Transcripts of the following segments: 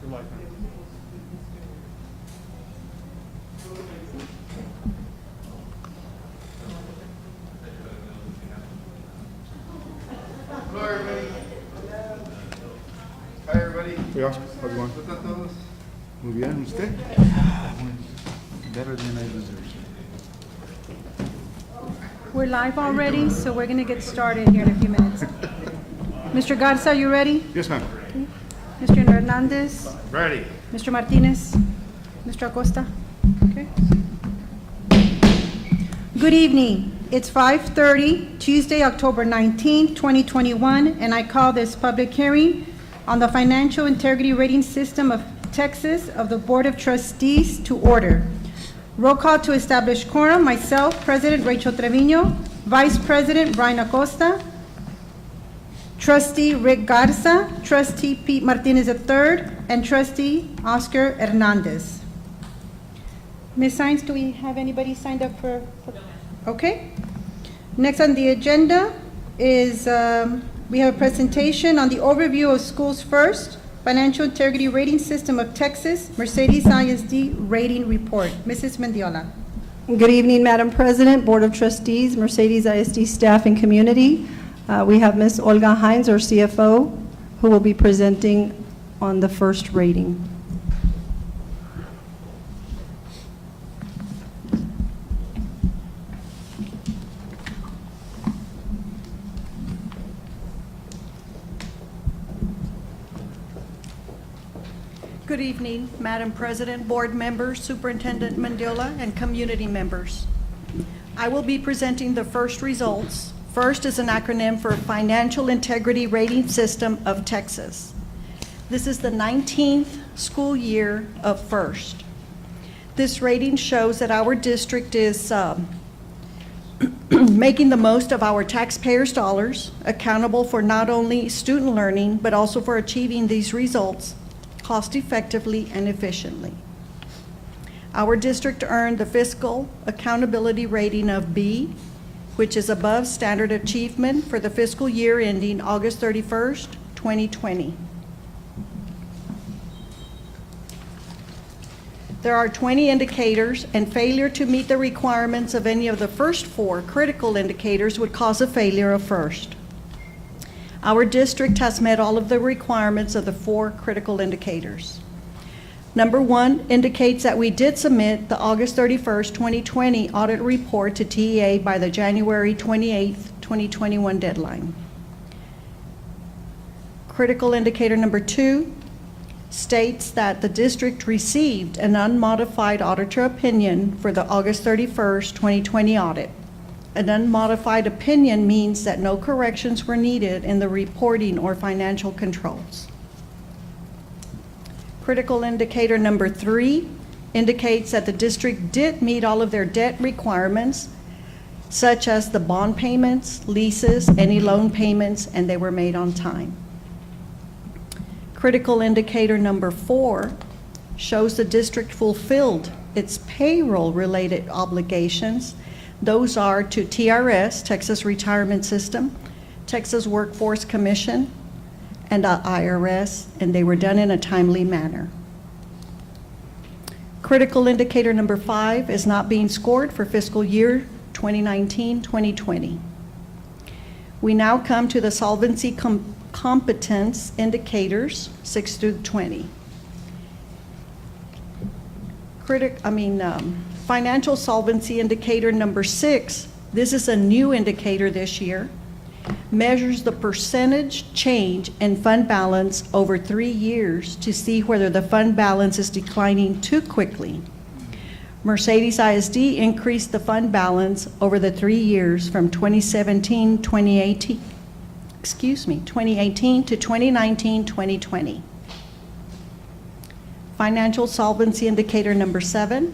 Your mic. Hello, everybody. Hi, everybody. Hey, Oscar, how's it going? ¿Cómo están todos? Muy bien, ¿usted? Better than I deserve. We're live already, so we're going to get started here in a few minutes. Mr. Garza, you ready? Yes, ma'am. Mr. Hernandez? Ready. Mr. Martinez? Mr. Acosta? Okay. Good evening. It's 5:30, Tuesday, October 19th, 2021, and I call this public hearing on the Financial Integrity Rating System of Texas of the Board of Trustees to order. Roll call to establish quorum. Myself, President Rachel Trevino, Vice President Brian Acosta, Trustee Rick Garza, Trustee Pete Martinez III, and Trustee Oscar Hernandez. Ms. Sines, do we have anybody signed up for? Okay. Next on the agenda is we have a presentation on the overview of Schools First, Financial Integrity Rating System of Texas, Mercedes ISD Rating Report. Mrs. Mendiola. Good evening, Madam President, Board of Trustees, Mercedes ISD staff and community. We have Ms. Olga Hines, our CFO, who will be presenting on the first rating. Good evening, Madam President, board members, Superintendent Mendiola, and community members. I will be presenting the first results. FIRST is an acronym for Financial Integrity Rating System of Texas. This is the 19th school year of FIRST. This rating shows that our district is making the most of our taxpayers' dollars, accountable for not only student learning, but also for achieving these results cost-effectively and efficiently. Our district earned the Fiscal Accountability Rating of B, which is above standard achievement for the fiscal year ending August 31st, 2020. There are 20 indicators, and failure to meet the requirements of any of the first 4 critical indicators would cause a failure of FIRST. Our district has met all of the requirements of the 4 critical indicators. Number 1 indicates that we did submit the August 31st, 2020 audit report to TEA by the January 28th, 2021 deadline. Critical indicator number 2 states that the district received an unmodified auditor opinion for the August 31st, 2020 audit. An unmodified opinion means that no corrections were needed in the reporting or financial controls. Critical indicator number 3 indicates that the district did meet all of their debt requirements, such as the bond payments, leases, any loan payments, and they were made on time. Critical indicator number 4 shows the district fulfilled its payroll-related obligations. Those are to TRS, Texas Retirement System, Texas Workforce Commission, and IRS, and they were done in a timely manner. Critical indicator number 5 is not being scored for fiscal year 2019-2020. We now come to the solvency competence indicators 6 through 20. Financial solvency indicator number 6, this is a new indicator this year, measures the percentage change in fund balance over 3 years to see whether the fund balance is declining too quickly. Mercedes ISD increased the fund balance over the 3 years from 2018 to 2019 2020. Financial solvency indicator number 7.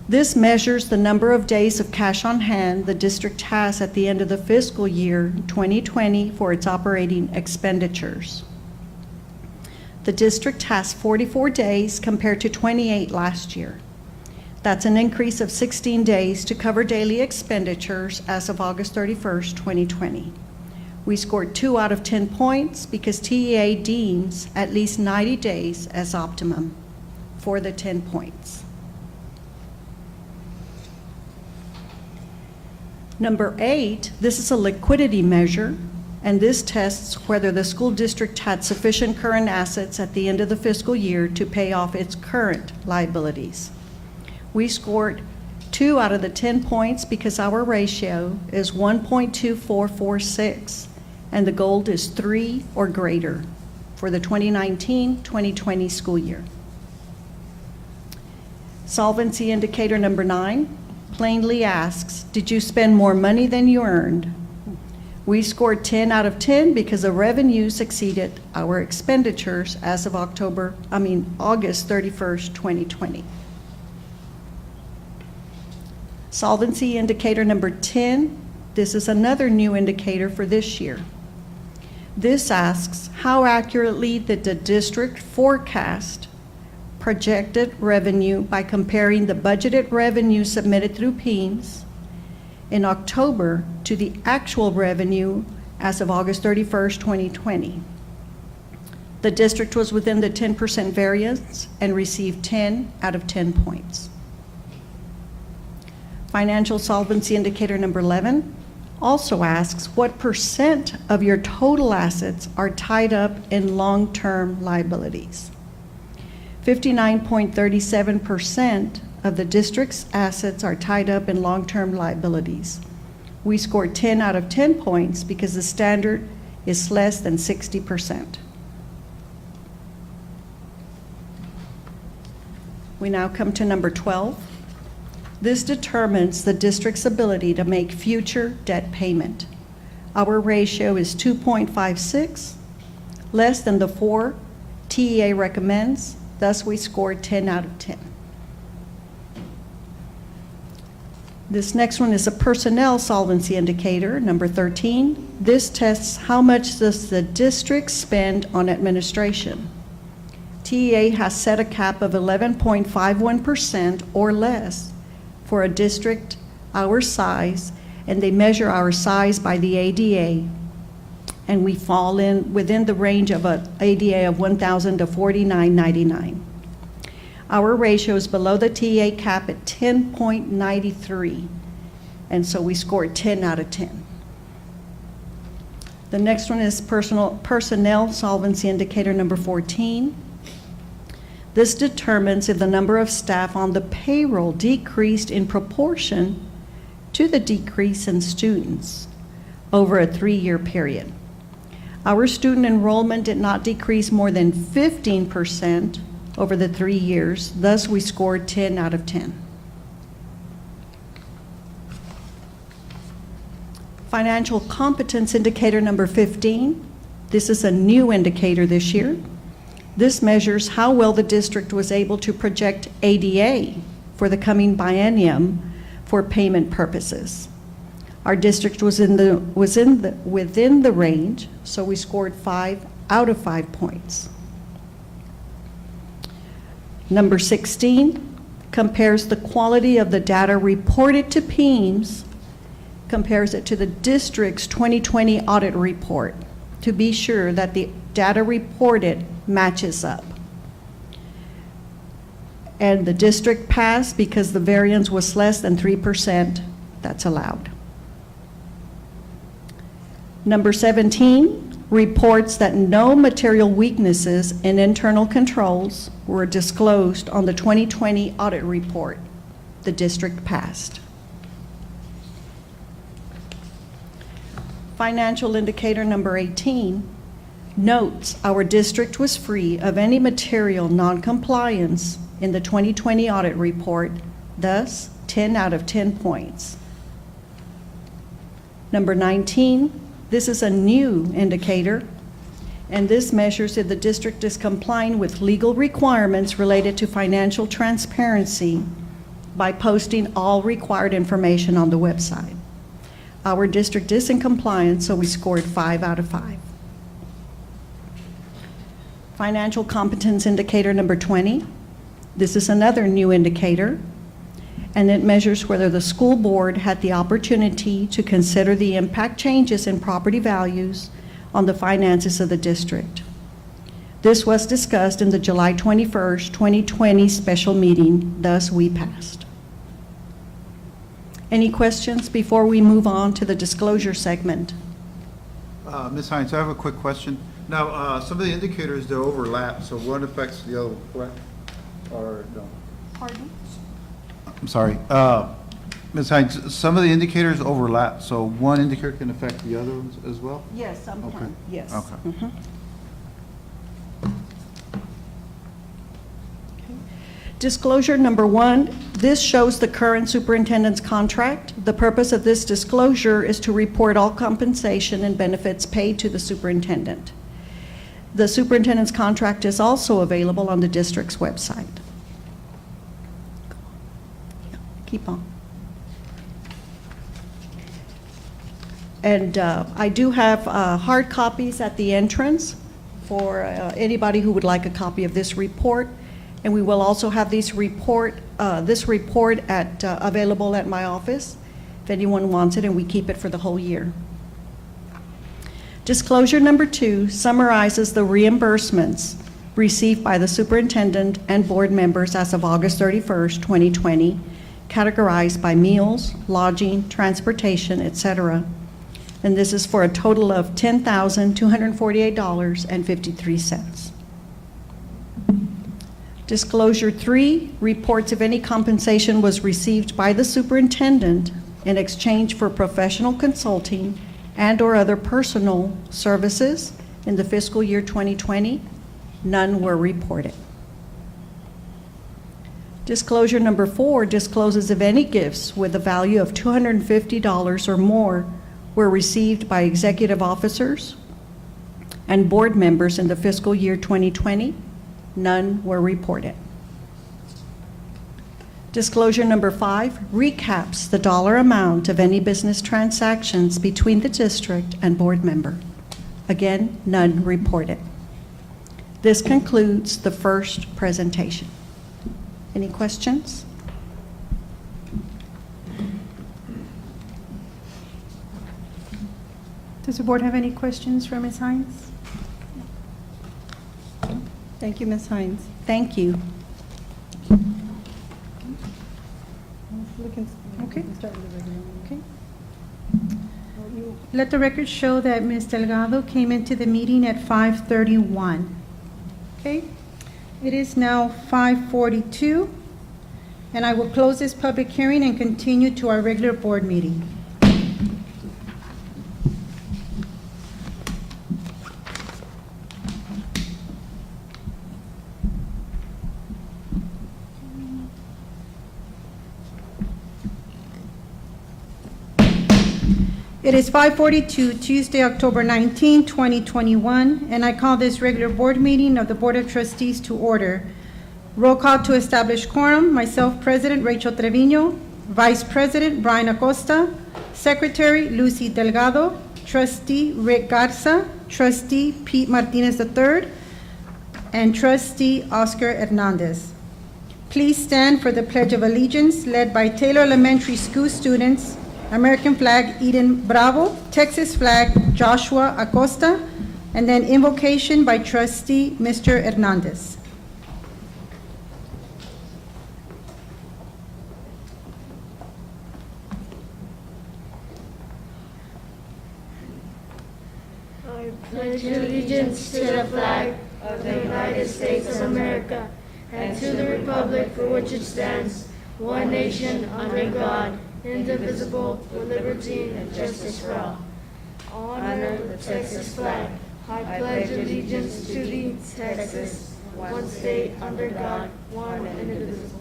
This measures the number of days of cash on hand the district has at the end of the fiscal year 2020 for its operating expenditures. The district has 44 days compared to 28 last year. That's an increase of 16 days to cover daily expenditures as of August 31st, 2020. We scored 2 out of 10 points because TEA deems at least 90 days as optimum for the 10 points. Number 8, this is a liquidity measure, and this tests whether the school district had sufficient current assets at the end of the fiscal year to pay off its current liabilities. We scored 2 out of the 10 points because our ratio is 1.2446, and the goal is 3 or greater for the 2019-2020 school year. Solvency indicator number 9 plainly asks, did you spend more money than you earned? We scored 10 out of 10 because the revenues exceeded our expenditures as of August 31st, 2020. Solvency indicator number 10, this is another new indicator for this year. This asks, how accurately did the district forecast projected revenue by comparing the budgeted revenue submitted through PEEMS in October to the actual revenue as of August 31st, 2020. The district was within the 10% variance and received 10 out of 10 points. Financial solvency indicator number 11 also asks, what percent of your total assets are tied up in long-term liabilities? 59.37% of the district's assets are tied up in long-term liabilities. We scored 10 out of 10 points because the standard is less than 60%. We now come to number 12. This determines the district's ability to make future debt payment. Our ratio is 2.56, less than the 4 TEA recommends. Thus, we scored 10 out of 10. This next one is a personnel solvency indicator, number 13. This tests how much does the district spend on administration. TEA has set a cap of 11.51% or less for a district our size, and they measure our size by the ADA, and we fall within the range of an ADA of 1,000 to 49.99. Our ratio is below the TEA cap at 10.93, and so we scored 10 out of 10. The next one is personnel solvency indicator number 14. This determines if the number of staff on the payroll decreased in proportion to the decrease in students over a 3-year period. Our student enrollment did not decrease more than 15% over the 3 years, thus we scored 10 out of 10. Financial competence indicator number 15. This is a new indicator this year. This measures how well the district was able to project ADA for the coming biennium for payment purposes. Our district was within the range, so we scored 5 out of 5 points. Number 16 compares the quality of the data reported to PEEMS, compares it to the district's 2020 audit report to be sure that the data reported matches up. And the district passed because the variance was less than 3% that's allowed. Number 17 reports that no material weaknesses in internal controls were disclosed on the 2020 audit report. The district passed. Financial indicator number 18 notes our district was free of any material noncompliance in the 2020 audit report, thus 10 out of 10 points. Number 19, this is a new indicator, and this measures if the district is complying with legal requirements related to financial transparency by posting all required information on the website. Our district is in compliance, so we scored 5 out of 5. Financial competence indicator number 20. This is another new indicator, and it measures whether the school board had the opportunity to consider the impact changes in property values on the finances of the district. This was discussed in the July 21st, 2020 special meeting, thus we passed. Any questions before we move on to the disclosure segment? Ms. Hines, I have a quick question. Now, some of the indicators, they overlap, so one affects the other, correct? Or no? Pardon? I'm sorry. Ms. Hines, some of the indicators overlap, so one indicator can affect the other ones as well? Yes, sometimes, Okay. yes. Okay. Mhm. Disclosure number 1, this shows the current superintendent's contract. The purpose of this disclosure is to report all compensation and benefits paid to the superintendent. The superintendent's contract is also available on the district's website. Keep on. And I do have hard copies at the entrance for anybody who would like a copy of this report. And we will also have this report available at my office if anyone wants it, and we keep it for the whole year. Disclosure number 2 summarizes the reimbursements received by the superintendent and board members as of August 31st, 2020, categorized by meals, lodging, transportation, etc. And this is for a total of $10,248.53. Disclosure 3 reports if any compensation was received by the superintendent in exchange for professional consulting and/or other personal services in the fiscal year 2020. None were reported. Disclosure number 4 discloses if any gifts with a value of $250 or more were received by executive officers and board members in the fiscal year 2020. None were reported. Disclosure number 5 recaps the dollar amount of any business transactions between the district and board member. Again, none reported. This concludes the first presentation. Any questions? Does the board have any questions for Ms. Hines? Thank you, Ms. Hines. Thank you. Okay. Okay. Let the record show that Ms. Delgado came into the meeting at 5:31. Okay? It is now 5:42, and I will close this public hearing and continue to our regular board meeting. It is 5:42, Tuesday, October 19, 2021, and I call this regular board meeting of the Board of Trustees to order. Roll call to establish quorum. Myself, President Rachel Trevino, Vice President Brian Acosta, Secretary Lucy Delgado, Trustee Rick Garza, Trustee Pete Martinez III, and Trustee Oscar Hernandez. Please stand for the Pledge of Allegiance led by Taylor Elementary School students. American flag, Eden Bravo. Texas flag, Joshua Acosta. And then invocation by Trustee Mr. Hernandez. I pledge allegiance to the flag of the United States of America and to the republic for which it stands, one nation under God, indivisible, with liberty and justice for all. Honor the Texas flag. I pledge allegiance to thee, Texas, one state under God, one and indivisible.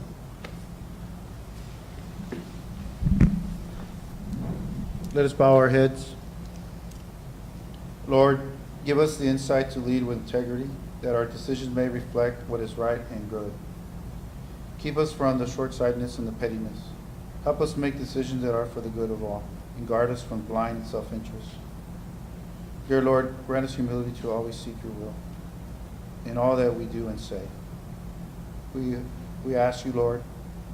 Let us bow our heads. Lord, give us the insight to lead with integrity, that our decisions may reflect what is right and good. Keep us from the short-sightedness and the pettiness. Help us make decisions that are for the good of all, and guard us from blind self-interest. Dear Lord, grant us humility to always seek your will in all that we do and say. We ask you, Lord,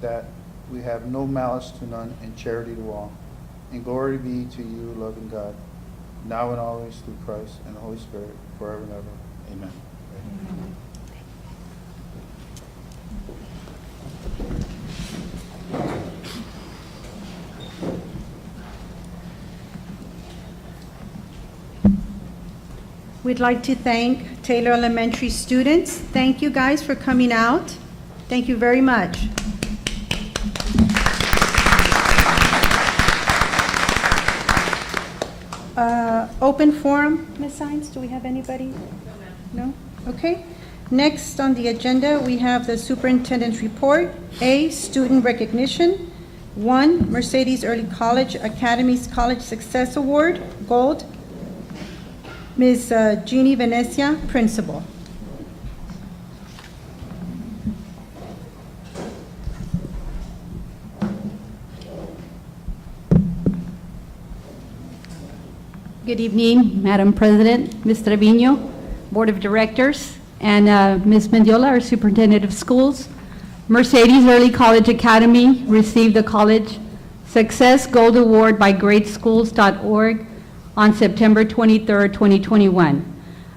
that we have no malice to none and charity to all. And glory be to you, loving God, now and always through Christ and the Holy Spirit, forever and ever. Amen. We'd like to thank Taylor Elementary students. Thank you guys for coming out. Thank you very much. Open forum, Ms. Sines, do we have anybody? No? Okay. Next on the agenda, we have the superintendent's report. A, student recognition. 1, Mercedes Early College Academy's College Success Award, Gold. Ms. Jeannie Venecia, Principal. Good evening, Madam President, Ms. Trevino, Board of Directors, and Ms. Mendiola, our Superintendent of Schools. Mercedes Early College Academy received the College Success Gold Award by GreatSchools.org on September 23, 2021.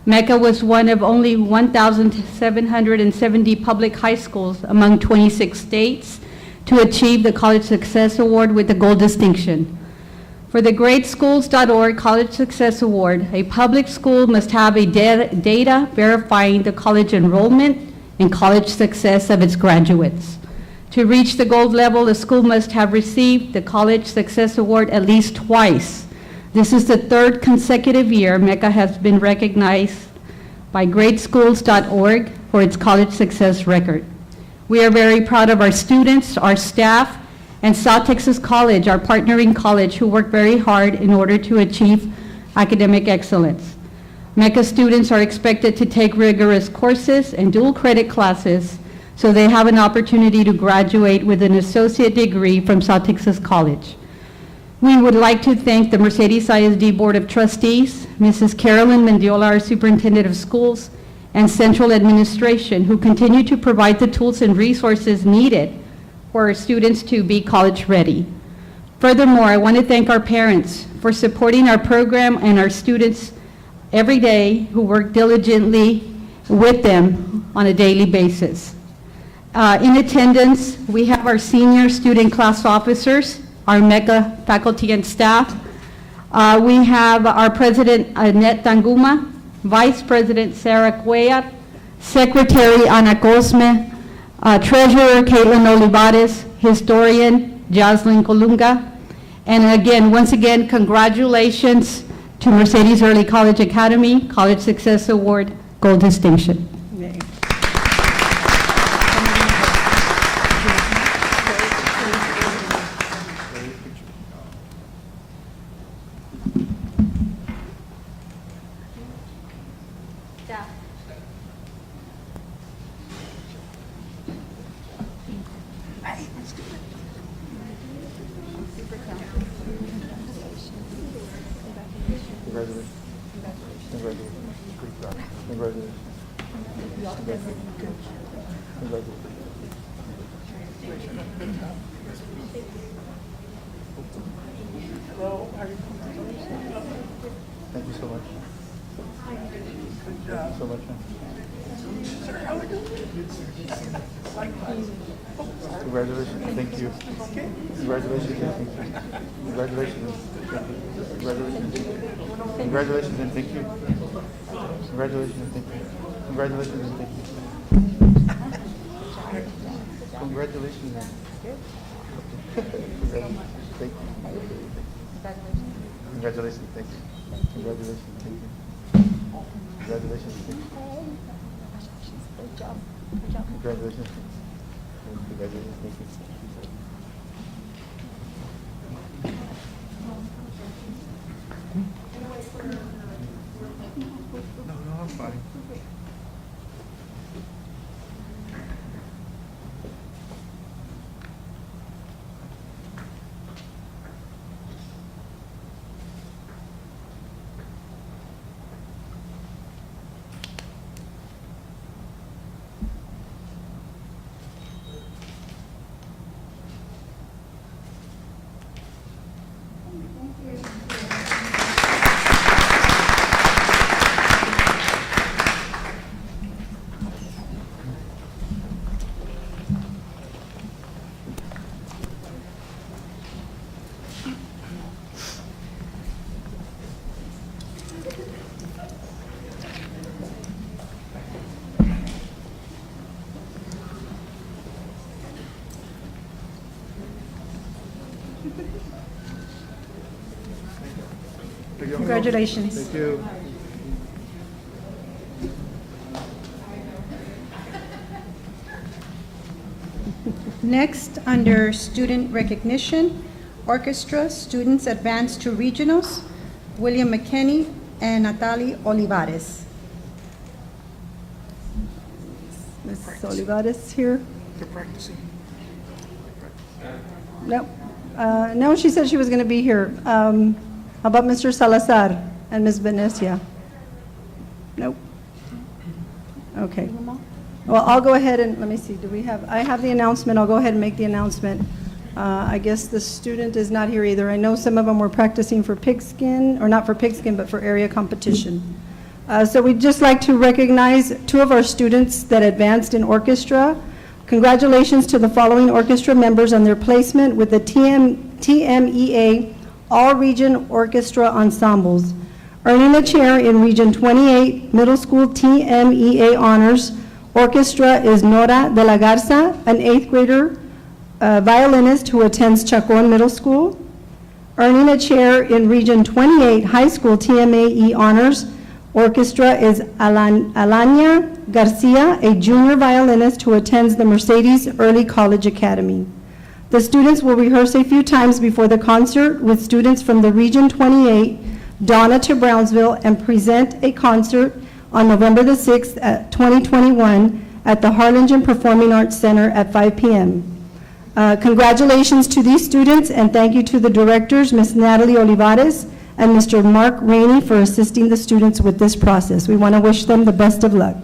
Mecca was one of only 1,770 public high schools among 26 states to achieve the College Success Award with the gold distinction. For the GreatSchools.org College Success Award, a public school must have a data verifying the college enrollment and college success of its graduates. To reach the gold level, a school must have received the College Success Award at least twice. This is the 3rd consecutive year Mecca has been recognized by GreatSchools.org for its college success record. We are very proud of our students, our staff, and South Texas College, our partnering college, who work very hard in order to achieve academic excellence. Mecca students are expected to take rigorous courses and dual credit classes so they have an opportunity to graduate with an associate degree from South Texas College. We would like to thank the Mercedes ISD Board of Trustees, Mrs. Carolyn Mendiola, our Superintendent of Schools, and Central Administration, who continue to provide the tools and resources needed for our students to be college ready. Furthermore, I want to thank our parents for supporting our program and our students every day who work diligently with them on a daily basis. In attendance, we have our senior student class officers, our Mecca faculty and staff. We have our President, Annette Tanguma, Vice President Sarah Cuellar, Secretary Ana Cosme, Treasurer Caitlin Olivares, Historian Jocelyn Colunga, and again, once again, congratulations to Mercedes Early College Academy, College Success Award, Gold Distinction. Congratulations. Congratulations. Congratulations. Congratulations. Thank you so much. Thank you so much. Congratulations. Thank you. Congratulations. Thank you. Congratulations. Thank you. Congratulations. Congratulations and thank you. Congratulations and thank you. Congratulations and thank you. Congratulations. Thank you. Congratulations. Thank you. Congratulations. Thank you. Congratulations. Thank you. Good job. Congratulations. Congratulations. Thank you. No, I'm fine. Congratulations. Thank you. Next, under student recognition, orchestra students advance to regionals, William McKinney and Natalie Olivares. Ms. Olivares here? They're practicing. No. No, she said she was going to be here. How about Mr. Salazar and Ms. Venecia? Nope. Okay. Well, I'll go ahead and, let me see, do we have, I have the announcement, I'll go ahead and make the announcement. I guess the student is not here either. I know some of them were practicing for pigskin, or not for pigskin, but for area competition. So we'd just like to recognize 2 of our students that advanced in orchestra. Congratulations to the following orchestra members on their placement with the TMEA All-Region Orchestra Ensembles. Earning a chair in Region 28 Middle School TMEA Honors Orchestra is Nora de la Garza, an 8th grader violinist who attends Chacon Middle School. Earning a chair in Region 28 High School TMAE Honors Orchestra is Alania Garcia, a junior violinist who attends the Mercedes Early College Academy. The students will rehearse a few times before the concert with students from the Region 28, Donna to Brownsville, and present a concert on November the 6th, 2021 at the Harlingen Performing Arts Center at 5 p.m. Congratulations to these students, and thank you to the directors, Ms. Natalie Olivares and Mr. Mark Rainey, for assisting the students with this process. We want to wish them the best of luck.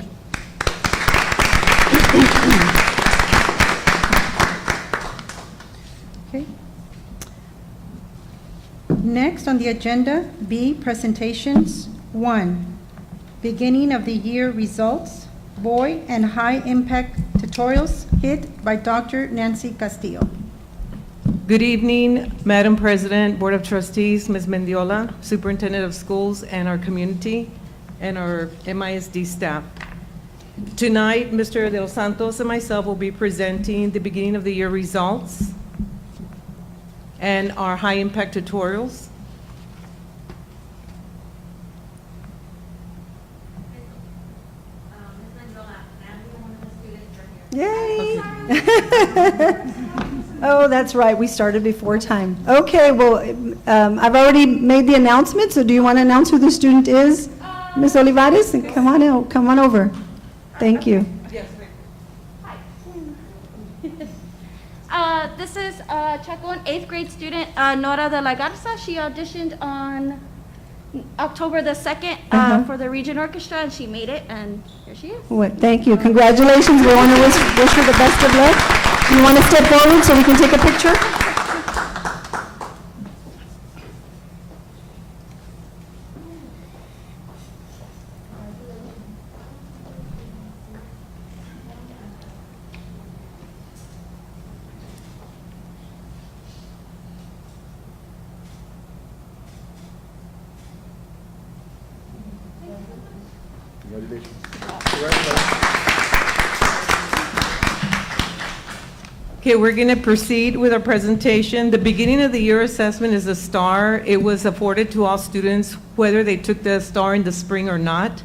Okay. Next on the agenda, B, presentations. 1, beginning of the year results, boy and high impact tutorials hit by Dr. Nancy Castillo. Good evening, Madam President, Board of Trustees, Ms. Mendiola, Superintendent of Schools, and our community, and our MISD staff. Tonight, Mr. De Los Santos and myself will be presenting the beginning of the year results and our high impact tutorials. Yay! Oh, that's right, we started before time. Okay, well, I've already made the announcement, so do you want to announce who the student is? Ms. Olivares, come on out, come on over. Thank you. This is Chacon 8th grade student Nora de la Garza. She auditioned on October the 2nd for the Region Orchestra, and she made it, and here she is. Thank you, congratulations, we want to wish her the best of luck. You want to step forward so we can take a picture? Okay, we're going to proceed with our presentation. The beginning of the year assessment is a STAR. It was afforded to all students whether they took the STAR in the spring or not.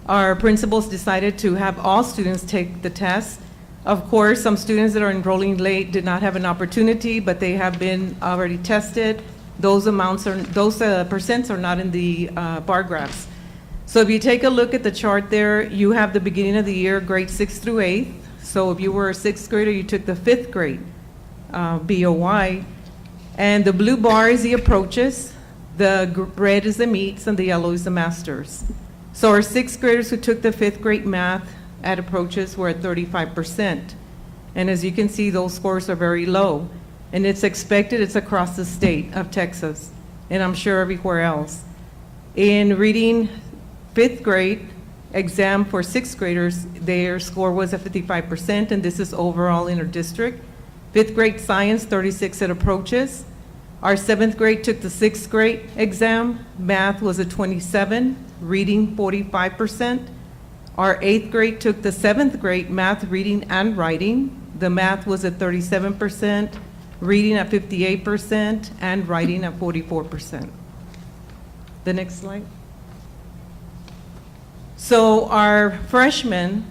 Our principals decided to have all students take the test. Of course, some students that are enrolling late did not have an opportunity, but they have been already tested. Those percents are not in the bar graphs. So if you take a look at the chart there, you have the beginning of the year, grades 6th through 8th. So if you were a 6th grader, you took the 5th grade BOY. And the blue bar is the approaches, the red is the meets, and the yellow is the masters. So our 6th graders who took the 5th grade math at approaches were at 35%. And as you can see, those scores are very low. And it's expected, it's across the state of Texas, and I'm sure everywhere else. In reading 5th grade exam for 6th graders, their score was at 55%, and this is overall in our district. 5th grade science, 36 at approaches. Our 7th grade took the 6th grade exam. Math was at 27, reading 45%. Our 8th grade took the 7th grade math, reading, and writing. The math was at 37%, reading at 58%, and writing at 44%. The next slide. So our freshmen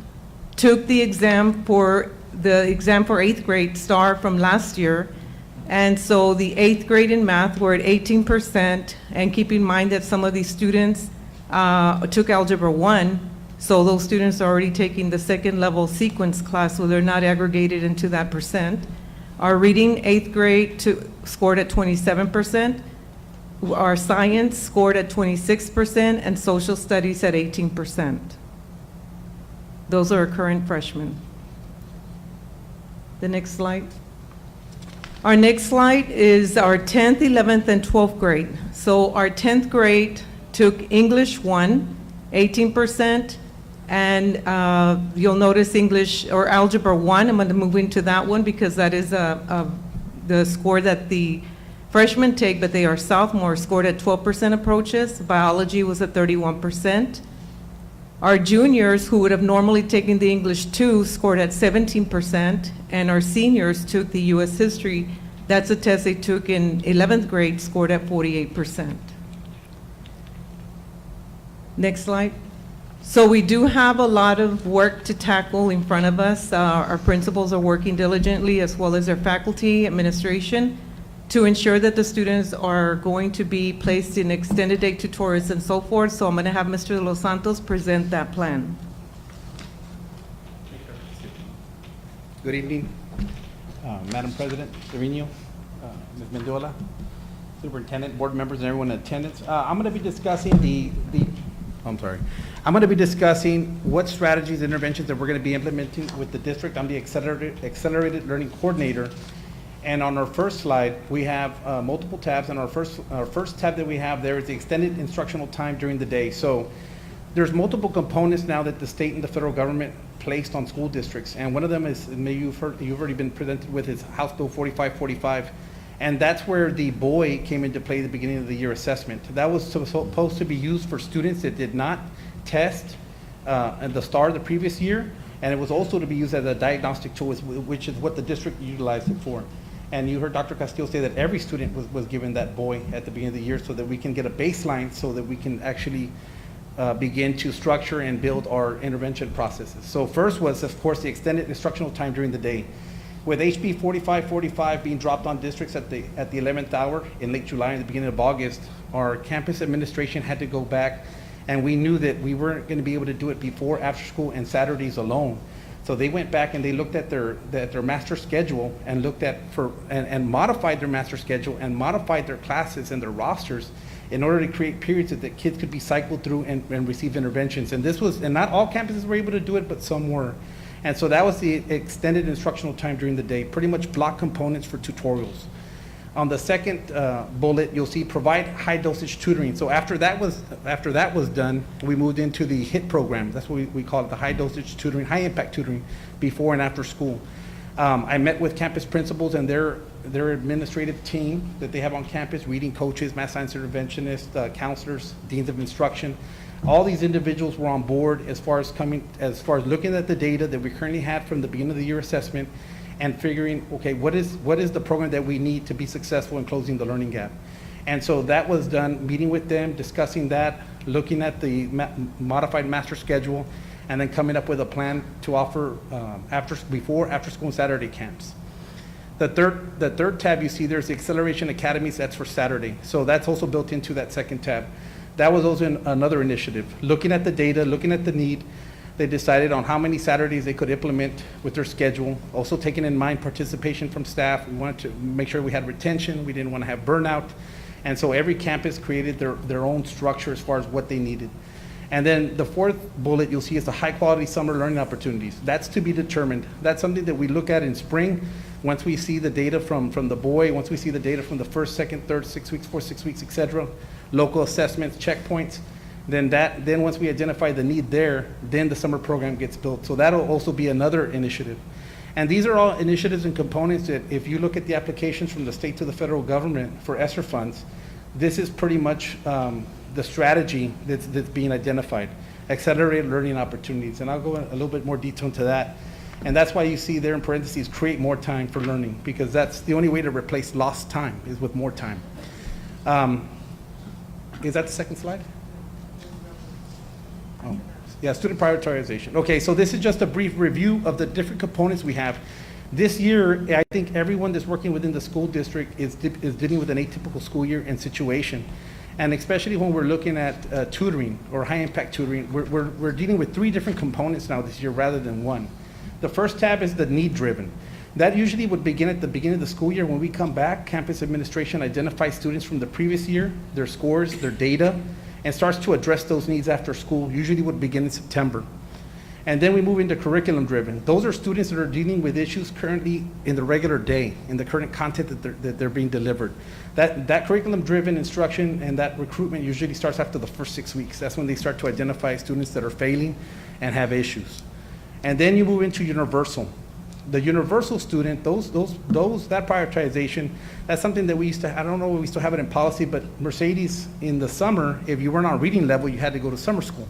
took the exam for 8th grade STAR from last year. And so the 8th grade in math were at 18%. And keep in mind that some of these students took Algebra 1. So those students are already taking the second level sequence class, so they're not aggregated into that percent. Our reading 8th grade scored at 27%. Our science scored at 26%, and social studies at 18%. Those are our current freshmen. The next slide. Our next slide is our 10th, 11th, and 12th grade. So our 10th grade took English 1, 18%, and you'll notice English or Algebra 1. I'm going to move into that one because that is the score that the freshmen take, but they are sophomores, scored at 12% approaches. Biology was at 31%. Our juniors, who would have normally taken the English 2, scored at 17%, and our seniors took the U.S. History. That's a test they took in 11th grade, scored at 48%. Next slide. So we do have a lot of work to tackle in front of us. Our principals are working diligently, as well as their faculty, administration, to ensure that the students are going to be placed in extended day tutorials and so forth. So I'm going to have Mr. De Los Santos present that plan. Good evening, Madam President, Trevino, Ms. Mendiola, Superintendent, board members, and everyone in attendance. I'm going to be discussing I'm going to be discussing what strategies, interventions that we're going to be implementing with the district. I'm the Accelerated Learning Coordinator. And on our first slide, we have multiple tabs, and our first tab that we have there is the extended instructional time during the day. So there's multiple components now that the state and the federal government placed on school districts, and one of them is, maybe you've already been presented with, is House Bill 4545, and that's where the BOY came into play at the beginning of the year assessment. That was supposed to be used for students that did not test at the start of the previous year, and it was also to be used as a diagnostic tool, which is what the district utilized it for. And you heard Dr. Castillo say that every student was given that BOY at the beginning of the year, so that we can get a baseline, so that we can actually begin to structure and build our intervention processes. So first was, of course, the extended instructional time during the day. With HB 4545 being dropped on districts at the 11th hour in late July and the beginning of August, our campus administration had to go back, and we knew that we weren't going to be able to do it before, after school, and Saturdays alone. So they went back and they looked at their master schedule and looked at and modified their master schedule and modified their classes and their rosters in order to create periods that the kids could be cycled through and receive interventions. And not all campuses were able to do it, but some were. And so that was the extended instructional time during the day, pretty much block components for tutorials. On the second bullet, you'll see provide high dosage tutoring. So after that was done, we moved into the HIT program. That's what we call it, the high dosage tutoring, high impact tutoring, before and after school. I met with campus principals and their administrative team that they have on campus, reading coaches, math science interventionists, counselors, deans of instruction. All these individuals were on board as far as looking at the data that we currently had from the beginning of the year assessment and figuring, okay, what is the program that we need to be successful in closing the learning gap? And so that was done, meeting with them, discussing that, looking at the modified master schedule, and then coming up with a plan to offer before, after school, and Saturday camps. The third tab you see there's the Acceleration Academies. That's for Saturday. So that's also built into that second tab. That was also another initiative. Looking at the data, looking at the need, they decided on how many Saturdays they could implement with their schedule. Also taking in mind participation from staff. We wanted to make sure we had retention. We didn't want to have burnout. And so every campus created their own structure as far as what they needed. And then the fourth bullet you'll see is the high quality summer learning opportunities. That's to be determined. That's something that we look at in spring. Once we see the data from the BOY, once we see the data from the first, second, third, 6 weeks, 4, 6 weeks, et cetera, local assessments, checkpoints, then once we identify the need there, then the summer program gets built. So that'll also be another initiative. And these are all initiatives and components that if you look at the applications from the state to the federal government for ESSER funds, this is pretty much the strategy that's being identified, accelerated learning opportunities. And I'll go in a little bit more detail into that. And that's why you see there in parentheses, create more time for learning, because that's the only way to replace lost time is with more time. Is that the second slide? Oh, yeah, student prioritization. Okay, so this is just a brief review of the different components we have. This year, I think everyone that's working within the school district is dealing with an atypical school year and situation. And especially when we're looking at tutoring or high-impact tutoring, we're dealing with 3 different components now this year rather than 1. The first tab is the need-driven. That usually would begin at the beginning of the school year. When we come back, campus administration identifies students from the previous year, their scores, their data, and starts to address those needs after school, usually would begin in September. And then we move into curriculum-driven. Those are students that are dealing with issues currently in the regular day, in the current content that they're being delivered. That curriculum-driven instruction and that recruitment usually starts after the first 6 weeks. That's when they start to identify students that are failing and have issues. And then you move into universal. The universal student, that prioritization, that's something that we used to, I don't know if we still have it in policy, but Mercedes in the summer, if you weren't on reading level, you had to go to summer school.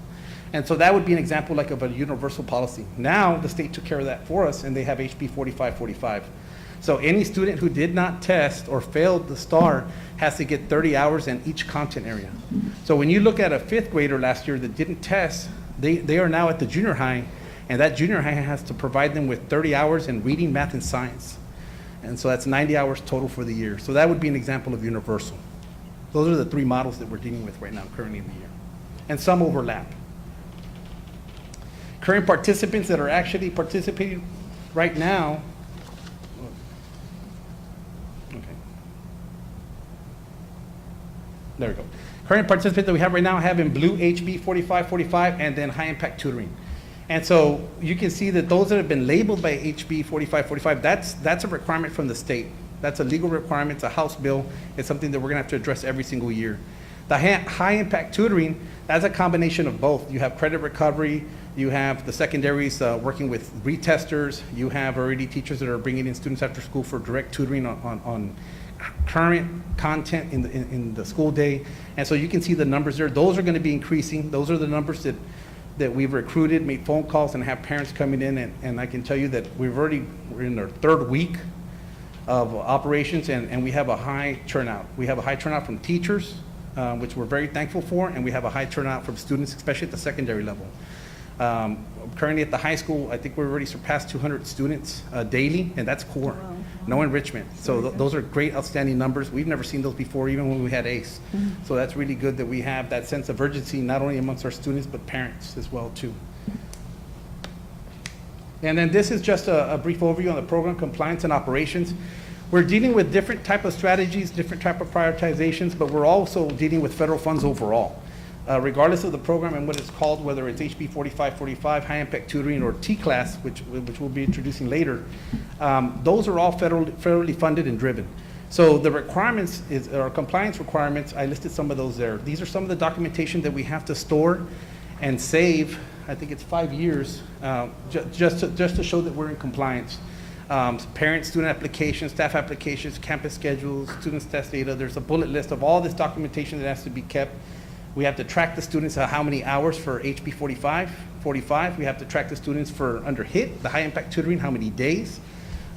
And so that would be an example like of a universal policy. Now, the state took care of that for us, and they have HB 4545. So any student who did not test or failed the STAR has to get 30 hours in each content area. So when you look at a 5th grader last year that didn't test, they are now at the junior high, and that junior high has to provide them with 30 hours in reading, math, and science. And so that's 90 hours total for the year. So that would be an example of universal. Those are the 3 models that we're dealing with right now, currently in the year. And some overlap. Current participants that are actually participating right now. Okay. There we go. Current participants that we have right now have in blue HB 4545 and then high impact tutoring. And so you can see that those that have been labeled by HB 4545, that's a requirement from the state. That's a legal requirement, it's a House bill. It's something that we're gonna have to address every single year. The high impact tutoring, that's a combination of both. You have credit recovery, you have the secondaries working with retesters, you have already teachers that are bringing in students after school for direct tutoring on current content in the school day. And so you can see the numbers there. Those are gonna be increasing. Those are the numbers that we've recruited, made phone calls, and have parents coming in. And I can tell you that we're in our 3rd week of operations, and we have a high turnout. We have a high turnout from teachers, which we're very thankful for, and we have a high turnout from students, especially at the secondary level. Currently at the high school, I think we've already surpassed 200 students daily, and that's core, no enrichment. So those are great, outstanding numbers. We've never seen those before, even when we had ACE. So that's really good that we have that sense of urgency, not only amongst our students, but parents as well, too. And then this is just a brief overview on the program compliance and operations. We're dealing with different type of strategies, different type of prioritizations, but we're also dealing with federal funds overall. Regardless of the program and what it's called, whether it's HB 4545, high impact tutoring, or T-class, which we'll be introducing later, those are all federally funded and driven. So the requirements or compliance requirements, I listed some of those there. These are some of the documentation that we have to store and save. I think it's 5 years, just to show that we're in compliance. Parent, student applications, staff applications, campus schedules, students test data. There's a bullet list of all this documentation that has to be kept. We have to track the students how many hours for HB 45. We have to track the students for under HIT, the high impact tutoring, how many days.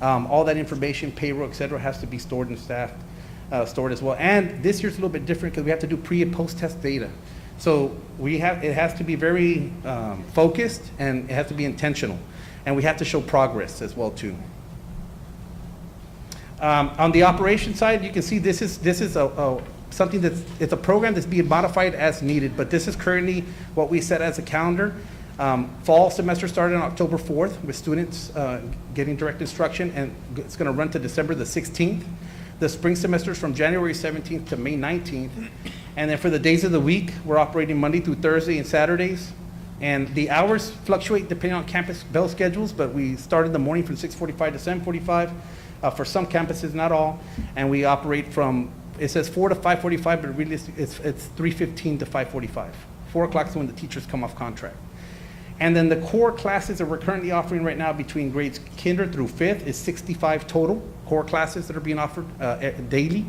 All that information, payroll, et cetera, has to be stored and staffed, stored as well. And this year's a little bit different because we have to do pre and post test data. So it has to be very focused, and it has to be intentional. And we have to show progress as well too. On the operation side, you can see this is something it's a program that's being modified as needed, but this is currently what we set as a calendar. Fall semester started on October 4th with students getting direct instruction, and it's going to run to December the 16th. The spring semester is from January 17th to May 19th. And then for the days of the week, we're operating Monday through Thursday and Saturdays. And the hours fluctuate depending on campus bell schedules, but we start in the morning from 6:45 to 7:45 for some campuses, not all. And we operate from, it says 4 to 5:45, but really it's 3:15 to 5:45. 4 o'clock is when the teachers come off contract. And then the core classes that we're currently offering right now between grades kinder through 5th is 65 total core classes that are being offered daily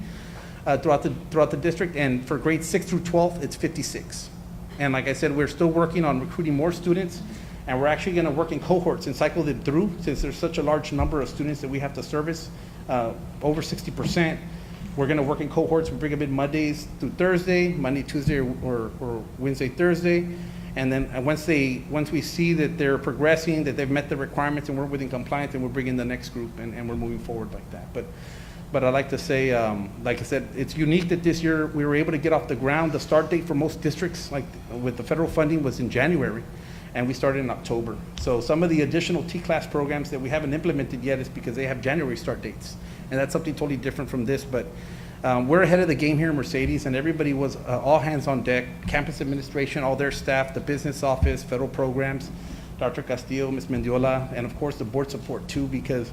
throughout the district. And for grades 6 through 12, it's 56. And like I said, we're still working on recruiting more students, and we're actually going to work in cohorts and cycle them through, since there's such a large number of students that we have to service, over 60%. We're going to work in cohorts. We bring them in Mondays through Thursday, Monday, Tuesday, or Wednesday, Thursday. And then once we see that they're progressing, that they've met the requirements and we're within compliance, then we'll bring in the next group and we're moving forward like that. But I'd like to say, like I said, it's unique that this year we were able to get off the ground. The start date for most districts, like with the federal funding, was in January, and we started in October. So some of the additional T-class programs that we haven't implemented yet is because they have January start dates. And that's something totally different from this, but we're ahead of the game here in Mercedes, and everybody was all hands on deck. Campus administration, all their staff, the business office, federal programs, Dr. Castillo, Ms. Mendiola, and of course the board support too, because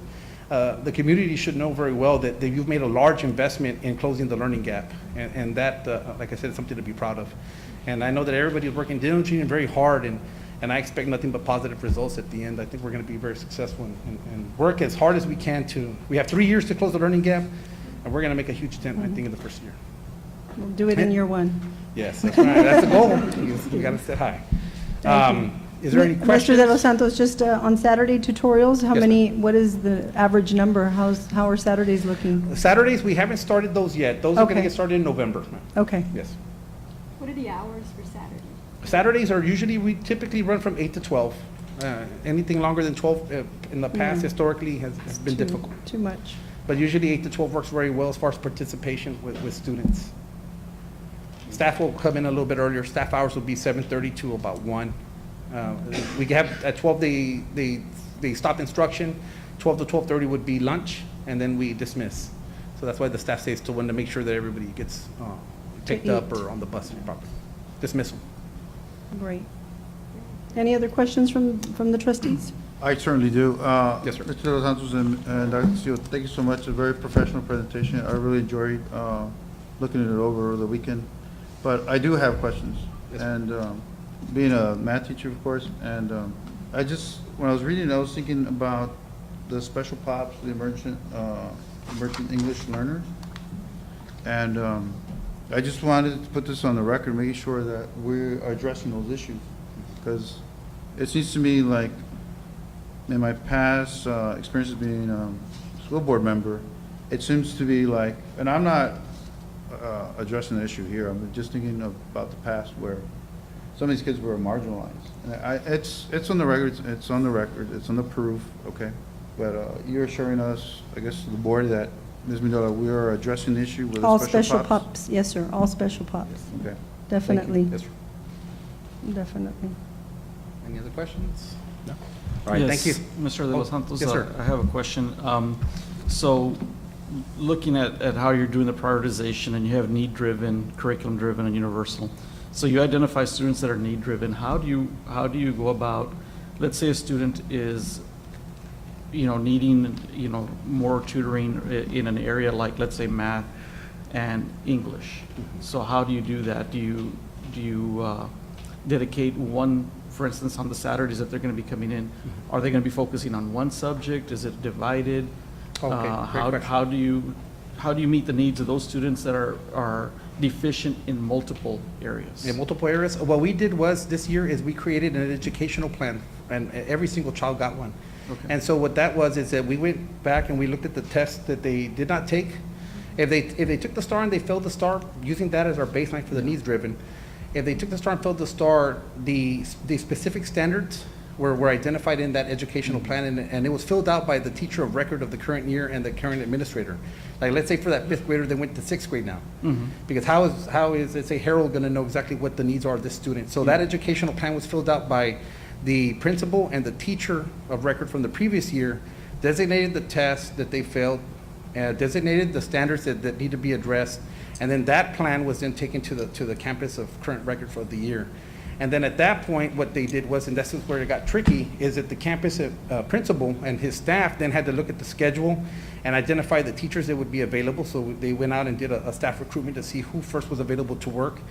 the community should know very well that you've made a large investment in closing the learning gap, and that, like I said, is something to be proud of. And I know that everybody is working diligently and very hard, and I expect nothing but positive results at the end. I think we're going to be very successful and work as hard as we can we have 3 years to close the learning gap, and we're going to make a huge dent, I think, in the first year. We'll do it in year one. Yes, that's right. That's the goal. You got to set high. Is there any questions? Mr. De Los Santos, just on Saturday tutorials, how Yes, many, what is the average number? How are Saturdays looking? Saturdays, we haven't started those yet. Those are going to Okay. get started in November. Okay. Yes. What are the hours for Saturday? Saturdays are usually, we typically run from 8 to 12. Anything longer than 12 in the past historically has been difficult. Too much. But usually 8 to 12 works very well as far as participation with students. Staff will come in a little bit earlier. Staff hours will be 7:30 to about 1. We have, at 12, they stop instruction. 12 to 12:30 would be lunch, and then we dismiss. So that's why the staff stays till 1 to make sure that everybody gets picked up or on the bus properly. Dismissal. Great. Any other questions from the trustees? I certainly do. Yes, sir. Mr. Los Santos and Dr. Castillo, thank you so much. A very professional presentation. I really enjoyed looking it over the weekend. But I do have questions. Yes, sir. And being a math teacher, of course, and when I was reading, I was thinking about the special pops, the emergent English learners. And I just wanted to put this on the record, making sure that we're addressing those issues. Because it seems to me like in my past experiences being a school board member, it seems to be like, and I'm not addressing the issue here, I'm just thinking about the past where some of these kids were marginalized. And it's on the record, it's on the proof, okay? But you're assuring us, I guess, to the board that, Ms. Mendola, we are addressing the issue with All the special special pops? pops, yes, sir, all special pops. Okay. Definitely, Yes, sir. definitely. Any other questions? No? All right, thank you. Mr. De Los Santos, Yes, sir. I have a question. So looking at how you're doing the prioritization, and you have need-driven, curriculum-driven, and universal. So you identify students that are need-driven. How do you go about, let's say a student is, needing, more tutoring in an area like, let's say, math and English. So how do you do that? Do you dedicate one, for instance, on the Saturdays that they're going to be coming in? Are they going to be focusing on one subject? Is it divided? Okay, great question. How do you meet the needs of those students that are deficient in multiple areas? In multiple areas. What we did was, this year, is we created an educational plan, and every single child got one. Okay. And so what that was is that we went back and we looked at the tests that they did not take. If they took the STAR and they failed the STAR, using that as our baseline for the needs driven. If they took the STAR and failed the STAR, the specific standards were identified in that educational plan, and it was filled out by the teacher of record of the current year and the current administrator. Like, let's say for that 5th grader, they went to 6th grade now. Because how is, let's say, Harold going to know exactly what the needs are of this student? So that educational plan was filled out by the principal and the teacher of record from the previous year, designated the tests that they failed, designated the standards that need to be addressed, and then that plan was then taken to the campus of current record for the year. And then at that point, what they did was, and this is where it got tricky, is that the campus principal and his staff then had to look at the schedule and identify the teachers that would be available. So they went out and did a staff recruitment to see who first was available to work,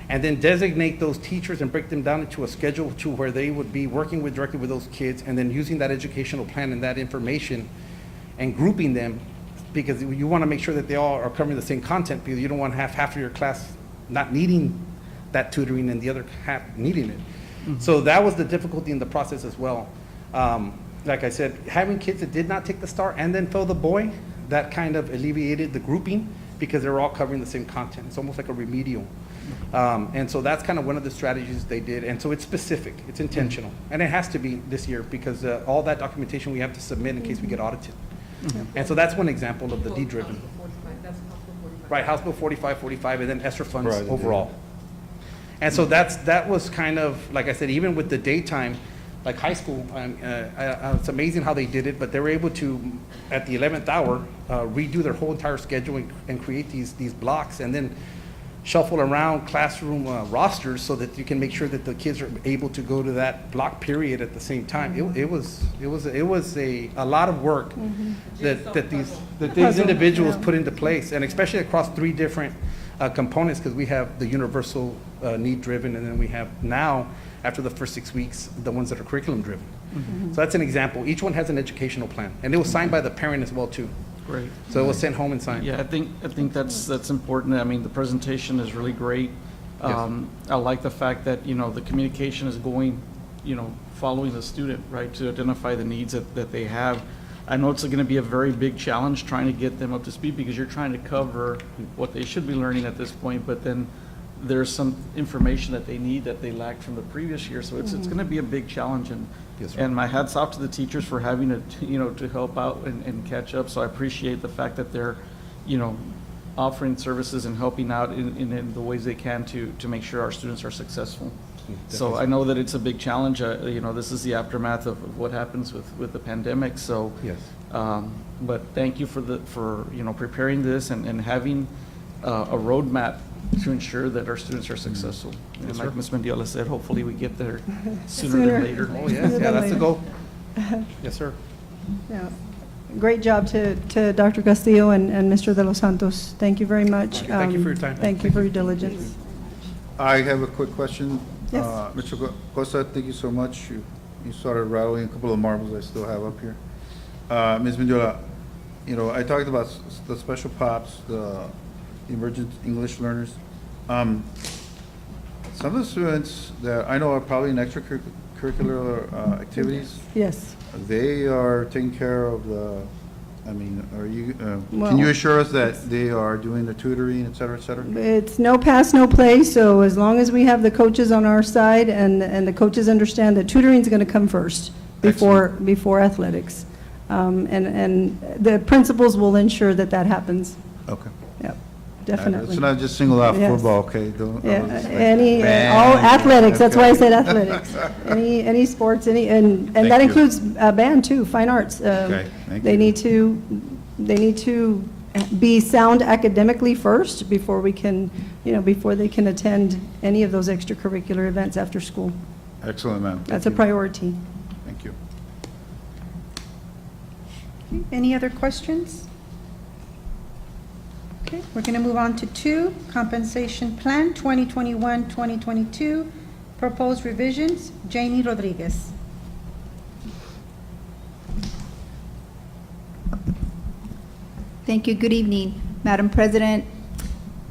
and then designate those teachers and break them down into a schedule to where they would be working directly with those kids, and then using that educational plan and that information and grouping them, because you want to make sure that they all are covering the same content, because you don't want to have half of your class not needing that tutoring and the other half needing it. So that was the difficulty in the process as well. Like I said, having kids that did not take the STAR and then fail the BOY, that kind of alleviated the grouping, because they're all covering the same content. It's almost like a remedial. And so that's kind of one of the strategies they did. And so it's specific, it's intentional. And it has to be this year because all that documentation we have to submit in case we get audited. And so that's one example of the D-driven. Right, House Bill 45, and then ESSER funds Right, overall. And so that was kind of, like I said, even with the daytime, like high school, it's amazing how they did it, but they were able to, at the 11th hour, redo their whole entire schedule and create these blocks, and then shuffle around classroom rosters so that you can make sure that the kids are able to go to that block period at the same time. It was a lot of work that these individuals put into place, and especially across 3 different components, because we have the universal need-driven, and then we have now, after the first 6 weeks, the ones that are curriculum-driven. So that's an example. Each one has an educational plan, and it was signed by the parent as well, too. Great. So it was sent home and signed. Yeah, I think that's important. I mean, the presentation is really great. I like the fact that, the communication is going, following the student, right, to identify the needs that they have. I know it's going to be a very big challenge trying to get them up to speed because you're trying to cover what they should be learning at this point, but then there's some information that they need that they lacked from the previous year. So it's going to be a big challenge, and my hat's off to the teachers for having to help out and catch up. So I appreciate the fact that they're, offering services and helping out in the ways they can to make sure our students are successful. So I know that it's a big challenge. This is the aftermath of what happens with the pandemic. So, Yes. But thank you for preparing this and having a roadmap to ensure that our students are successful. And like Ms. Mendiola said, hopefully we get there sooner than later. Oh, yes, yeah, that's the goal. Yes, sir. Yeah. Great job to Dr. Castillo and Mr. De Los Santos. Thank you very much. Thank you for your time. Thank you for your diligence. I have a quick question. Yes. Mr. Costa, thank you so much. You started rattling a couple of marbles I still have up here. Ms. Mendiola, I talked about the special POPs, the emergent English learners. Some of the students that I know are probably in extracurricular activities, Yes. they are taking care of are you, Well- can you assure us that they are doing the tutoring, et cetera, et cetera? It's no pass, no play, so as long as we have the coaches on our side and the coaches understand that tutoring is going to come first before athletics. And the principals will ensure that happens. Okay. Yep, definitely. Let's not just single out Yes. football, okay? Don't- Yeah, Band, all athletics, that's why I okay. said athletics. Any sports, and Thank that you. includes band too, fine arts. Okay, thank They you. need to be sound academically first before we can, before they can attend any of those extracurricular events after school. Excellent, ma'am. That's a priority. Thank you. Any other questions? Okay, we're going to move on to 2, compensation plan 2021-2022, proposed revisions. Janie Rodriguez. Thank you. Good evening, Madam President,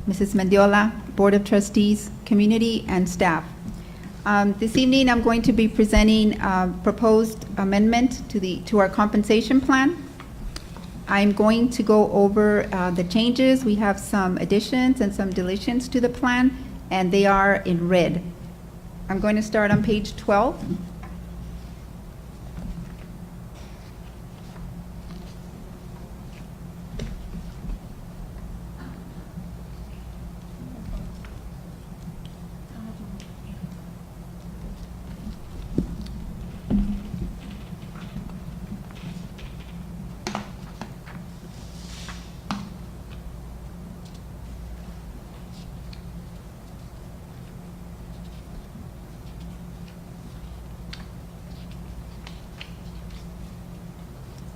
Mrs. Mendiola, Board of Trustees, community, and staff. This evening, I'm going to be presenting a proposed amendment to our compensation plan. I'm going to go over the changes. We have some additions and some deletions to the plan, and they are in red. I'm going to start on page 12.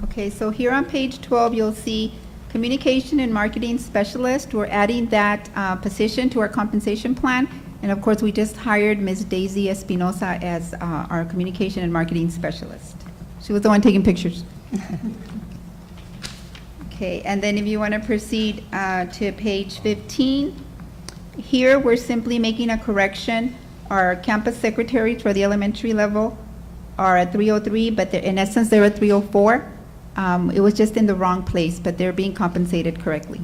Okay, so here on page 12, you'll see communication and marketing specialist. We're adding that position to our compensation plan. And of course, we just hired Ms. Daisy Espinosa as our communication and marketing specialist. She was the one taking pictures. Okay, and then if you want to proceed to page 15, here we're simply making a correction. Our campus secretaries for the elementary level are at 303, but in essence, they're at 304. It was just in the wrong place, but they're being compensated correctly.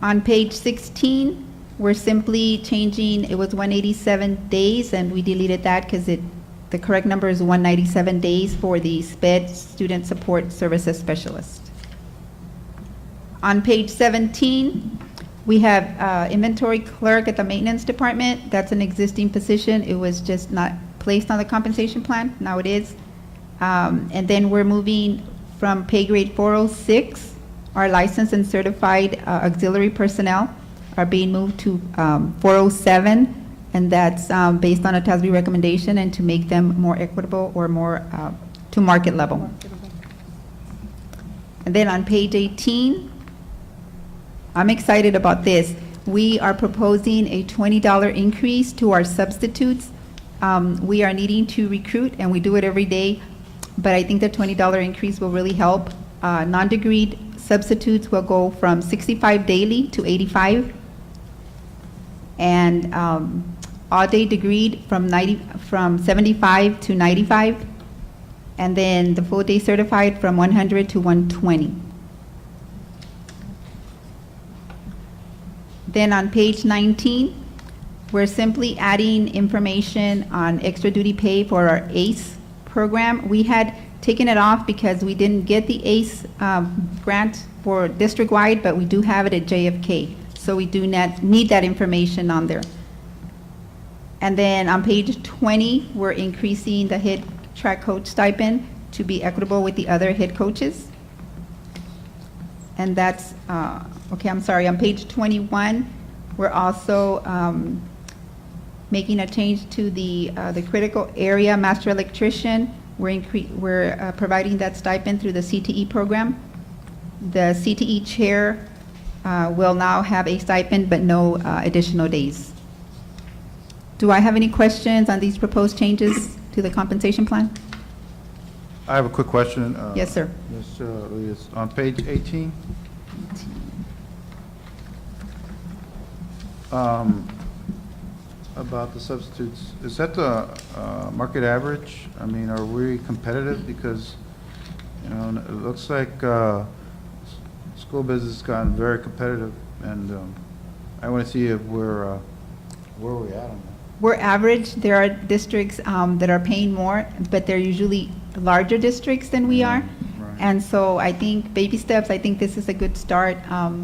On page 16, we're simply changing, it was 187 days, and we deleted that because the correct number is 197 days for the SPED, Student Support Services Specialist. On page 17, we have inventory clerk at the maintenance department. That's an existing position. It was just not placed on the compensation plan. Now it is. And then we're moving from pay grade 406, our licensed and certified auxiliary personnel are being moved to 407, and that's based on a TASB recommendation and to make them more equitable or more to market level. And then on page 18, I'm excited about this. We are proposing a $20 increase to our substitutes. We are needing to recruit, and we do it every day, but I think the $20 increase will really help. Non-degreed substitutes will go from 65 daily to 85, and all-day degreed from 75 to 95, and then the full-day certified from 100 to 120. Then on page 19, we're simply adding information on extra duty pay for our ACE program. We had taken it off because we didn't get the ACE grant for district-wide, but we do have it at JFK. So we do need that information on there. And then on page 20, we're increasing the head track coach stipend to be equitable with the other head coaches. And that's, okay, I'm sorry, on page 21, we're also making a change to the critical area master electrician. We're providing that stipend through the CTE program. The CTE chair will now have a stipend, but no additional days. Do I have any questions on these proposed changes to the compensation plan? I have a quick question. Yes, sir. Ms. Lewis, on page 18, about the substitutes, is that the market average? I mean, are we competitive? Because, you know, it looks like school business has gotten very competitive, and I want to see if where are we at on that? We're average. There are districts that are paying more, but they're usually larger districts than we are. Right. And so I think baby steps, I think this is a good start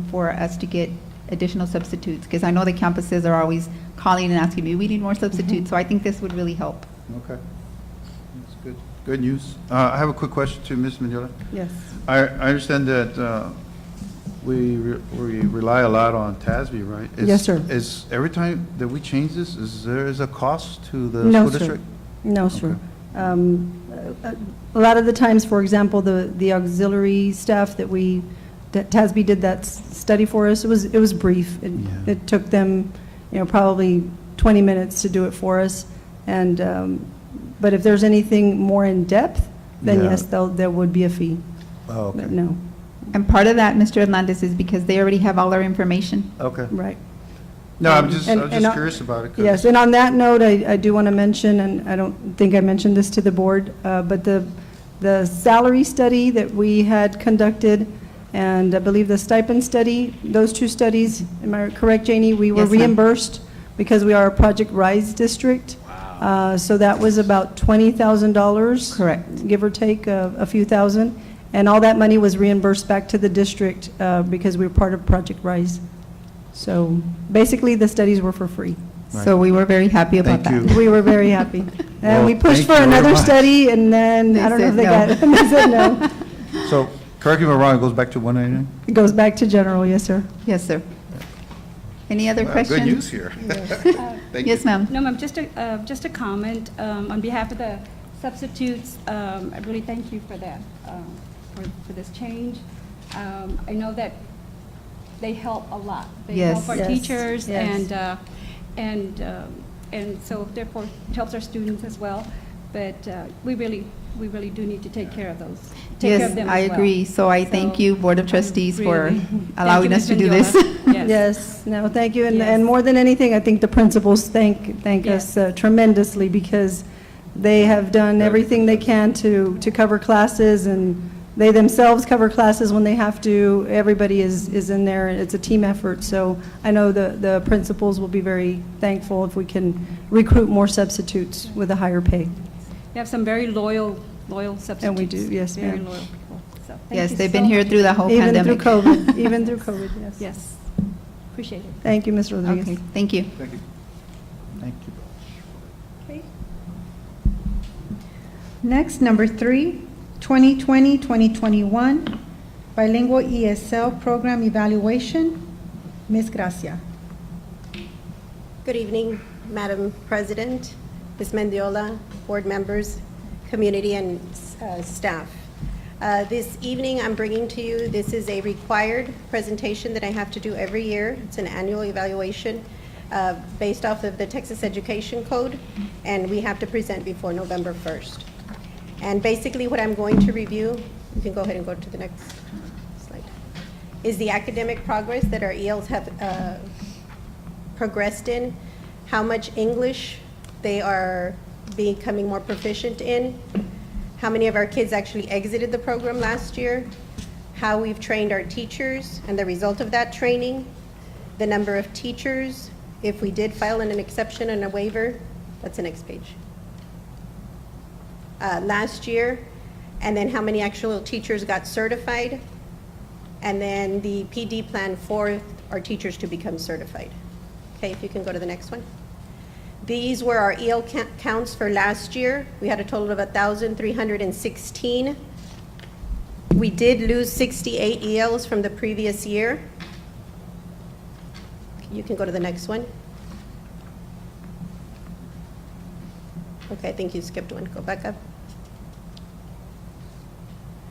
for us to get additional substitutes, because I know the campuses are always calling and asking me, we need more substitutes. So I think this would really help. Okay. That's good. Good news. I have a quick question to Ms. Mendiola. Yes. I understand that we rely a lot on TASB, right? Yes, sir. Is every time that we change this, is there a cost to the No, school sir. district? No, sir. A lot of the times, for example, the auxiliary staff that TASB did that study for us, it was brief. It took them, probably 20 minutes to do it for us. And, but if there's anything more in depth, then Yeah. yes, there would be a fee. Oh, okay. But no, And part of that, Mr. Hernandez, is because they already have all our information. Okay. right. No, I'm just And- and, curious about it. 'cause- Yes, and on that note, I do want to mention, and I don't think I mentioned this to the board, but the salary study that we had conducted, and I believe the stipend study, those two studies, am I correct, Janie? We were Yes, ma'am. reimbursed because we are a Project Rise district. So that was about $20,000. Correct. Give or take a few thousand. And all that money was reimbursed back to the district because we were part of Project Rise. So basically, the studies were for free. So we were very happy about Thank that. you. We were very happy. And Well, we pushed thank for you very another much. study, and then, They I don't know if said they no. got it. They said no. So, correct me if I'm wrong, it goes back to 199? It goes back to general, yes, sir. Yes, sir. Any other questions? Good news here. Thank you. Yes, ma'am. No, ma'am, just a comment. On behalf of the substitutes, I really thank you for that, for this change. I know that they help a lot. They Yes. help our Yes, teachers, yes. and so therefore it helps our students as well. But we really do need to take care of those. Take care of Yes, them I as well. agree. So I thank So, you, Board of Trustees, for really- thank allowing you, us Ms. to do this. Mendiola. Yes. Yes, no, thank you. And Yes. more than anything, I think the principals thank Yes. us tremendously, because they have done everything they can to cover classes and they themselves cover classes when they have to. Everybody is in there. It's a team effort. So I know the principals will be very thankful if we can recruit more substitutes with a higher pay. You have some very loyal substitutes. And we do, yes, Very ma'am. loyal people. So, thank Yes, you they've so been here much. through the whole Even pandemic. through COVID, even through COVID, yes. Yes, appreciate it. Thank you, Ms. Rodriguez. Okay, thank you. Thank you. Thank you. Next, number 3, 2020-2021 Bilingual ESL Program Evaluation. Ms. Gracia. Good evening, Madam President, Ms. Mendiola, board members, community, and staff. This evening, I'm bringing to you, this is a required presentation that I have to do every year. It's an annual evaluation based off of the Texas Education Code, and we have to present before November 1st. And basically what I'm going to review, you can go ahead and go to the next slide, is the academic progress that our ELs have progressed in, how much English they are becoming more proficient in, how many of our kids actually exited the program last year, how we've trained our teachers and the result of that training, the number of teachers, if we did file an exception and a waiver, that's the next page. Last year, and then how many actual teachers got certified, and then the PD plan for our teachers to become certified. Okay, if you can go to the next one. These were our EL counts for last year. We had a total of 1,316. We did lose 68 ELs from the previous year. You can go to the next one. Okay, I think you skipped one. Go back up.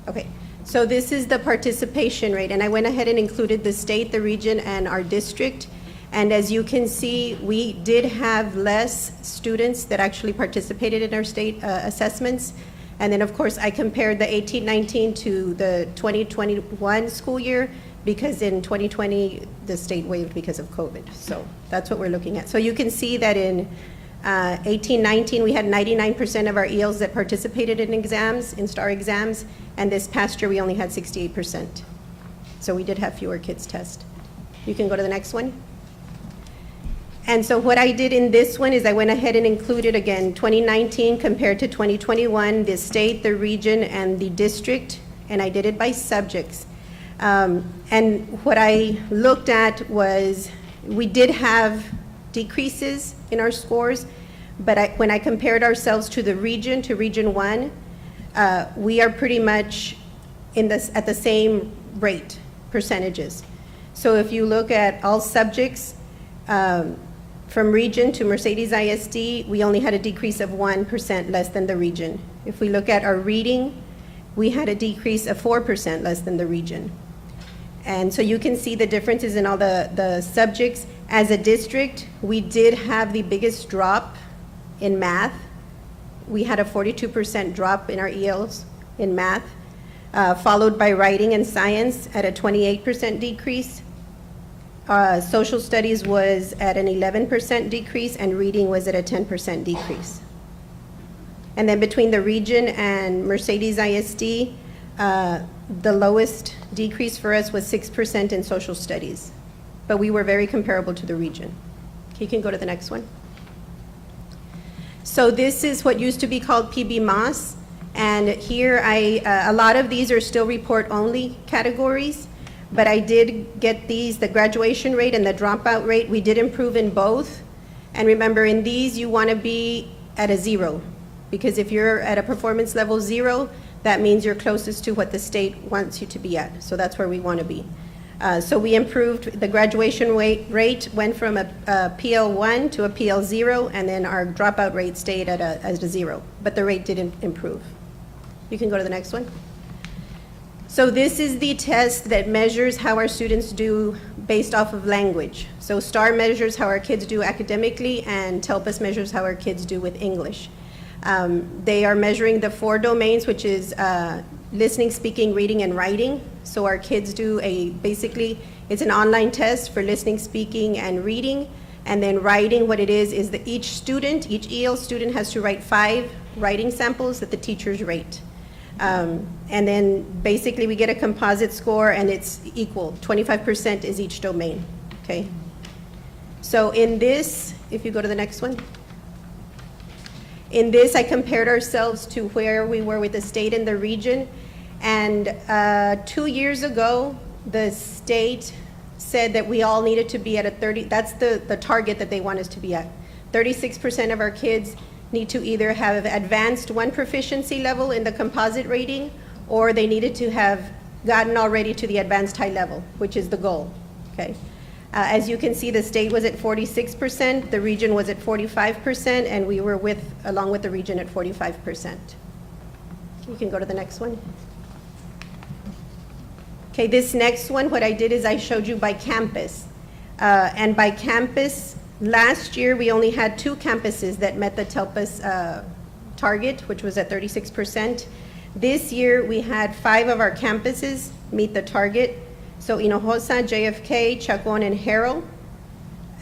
Okay, so this is the participation rate, and I went ahead and included the state, the region, and our district. And as you can see, we did have less students that actually participated in our state assessments. And then, of course, I compared the 18-19 to the 2021 school year, because in 2020, the state waived because of COVID. So that's what we're looking at. So you can see that in 18-19, we had 99% of our ELs that participated in exams, in STAR exams, and this past year, we only had 68%. So we did have fewer kids test. You can go to the next one. And so what I did in this one is I went ahead and included, again, 2019 compared to 2021, the state, the region, and the district, and I did it by subjects. And what I looked at was we did have decreases in our scores, but when I compared ourselves to the region, to Region 1, we are pretty much at the same rate, percentages. So if you look at all subjects, from region to Mercedes ISD, we only had a decrease of 1% less than the region. If we look at our reading, we had a decrease of 4% less than the region. And so you can see the differences in all the subjects. As a district, we did have the biggest drop in math. We had a 42% drop in our ELs in math, followed by writing and science at a 28% decrease. Social studies was at an 11% decrease, and reading was at a 10% decrease. And then between the region and Mercedes ISD, the lowest decrease for us was 6% in social studies, but we were very comparable to the region. You can go to the next one. So this is what used to be called PB-MAS, and here a lot of these are still report-only categories, but I did get these, the graduation rate and the dropout rate, we did improve in both. And remember, in these, you want to be at a 0, because if you're at a performance level 0, that means you're closest to what the state wants you to be at. So that's where we want to be. So we improved, the graduation rate went from a PL1 to a PL0, and then our dropout rate stayed at a 0, but the rate didn't improve. You can go to the next one. So this is the test that measures how our students do based off of language. So STAR measures how our kids do academically, and TELPUS measures how our kids do with English. They are measuring the 4 domains, which is listening, speaking, reading, and writing. So our kids do basically, it's an online test for listening, speaking, and reading. And then writing, what it is that each EL student has to write 5 writing samples that the teachers rate. And then basically we get a composite score and it's equal. 25% is each domain, okay? So in this, if you go to the next one. In this, I compared ourselves to where we were with the state and the region. And 2 years ago, the state said that we all needed to be at a 30, that's the target that they want us to be at. 36% of our kids need to either have advanced one proficiency level in the composite rating, or they needed to have gotten already to the advanced high level, which is the goal, okay? As you can see, the state was at 46%, the region was at 45%, and we were along with the region at 45%. You can go to the next one. Okay, this next one, what I did is I showed you by campus. And by campus, last year we only had 2 campuses that met the TELPAS target, which was at 36%. This year we had 5 of our campuses meet the target. So Hinojosa, JFK, Chacon, and Harrell,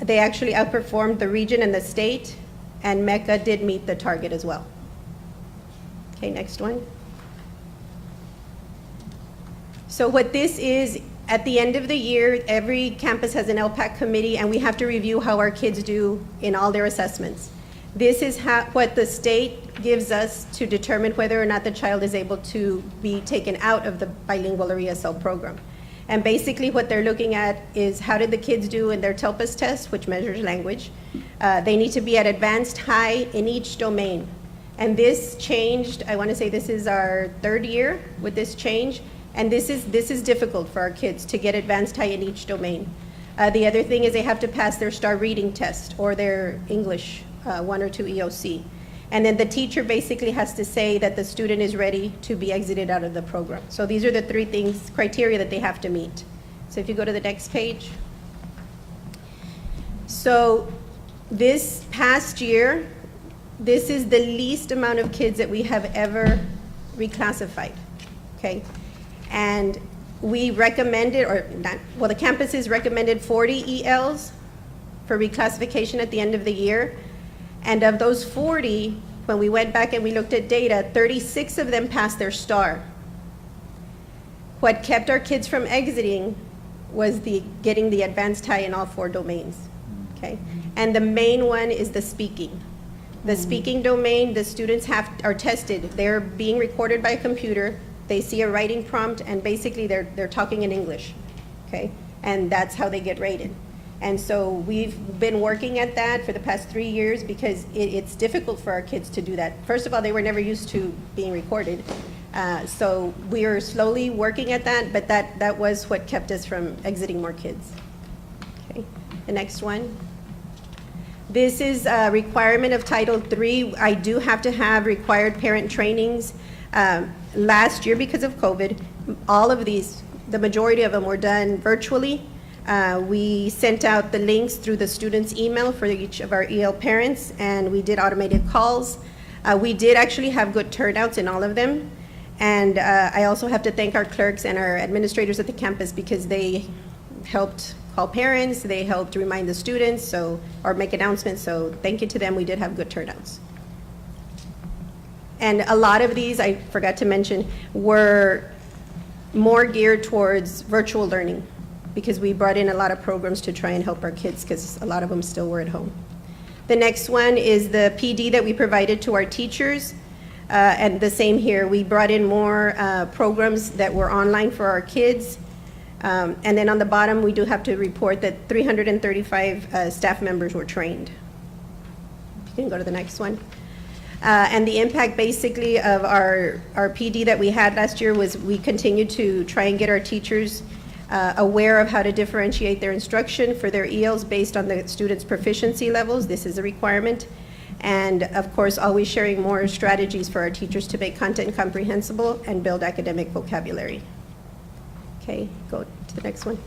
they actually outperformed the region and the state, and Mecca did meet the target as well. Okay, next one. So what this is, at the end of the year, every campus has an LPAC committee, and we have to review how our kids do in all their assessments. This is what the state gives us to determine whether or not the child is able to be taken out of the bilingual or ESL program. And basically what they're looking at is how did the kids do in their TELPAS test, which measures language. They need to be at advanced high in each domain. And this changed, I want to say this is our 3rd year with this change. And this is difficult for our kids to get advanced high in each domain. The other thing is they have to pass their STAR reading test or their English 1 or 2 EOC. And then the teacher basically has to say that the student is ready to be exited out of the program. So these are the 3 criteria that they have to meet. So if you go to the next page. So this past year, this is the least amount of kids that we have ever reclassified, okay? And we recommended, or not, well, the campuses recommended 40 ELs for reclassification at the end of the year. And of those 40, when we went back and we looked at data, 36 of them passed their STAR. What kept our kids from exiting was getting the advanced high in all 4 domains, okay? And the main one is the speaking. The speaking domain, the students are tested. They're being recorded by a computer. They see a writing prompt, and basically they're talking in English, okay? And that's how they get rated. And so we've been working at that for the past 3 years because it's difficult for our kids to do that. First of all, they were never used to being recorded. So we are slowly working at that, but that was what kept us from exiting more kids. Okay, the next one. This is a requirement of Title III. I do have to have required parent trainings. Last year, because of COVID, all of these, the majority of them were done virtually. We sent out the links through the students' email for each of our EL parents, and we did automated calls. We did actually have good turnouts in all of them. And I also have to thank our clerks and our administrators at the campus because they helped call parents, they helped remind the students, or make announcements, so thank you to them. We did have good turnouts. And a lot of these, I forgot to mention, were more geared towards virtual learning because we brought in a lot of programs to try and help our kids because a lot of them still were at home. The next one is the PD that we provided to our teachers. And the same here, we brought in more programs that were online for our kids. And then on the bottom, we do have to report that 335 staff members were trained. You can go to the next one. And the impact basically of our PD that we had last year was we continued to try and get our teachers aware of how to differentiate their instruction for their ELs based on the students' proficiency levels. This is a requirement. And of course, always sharing more strategies for our teachers to make content comprehensible and build academic vocabulary. Okay, go to the next one.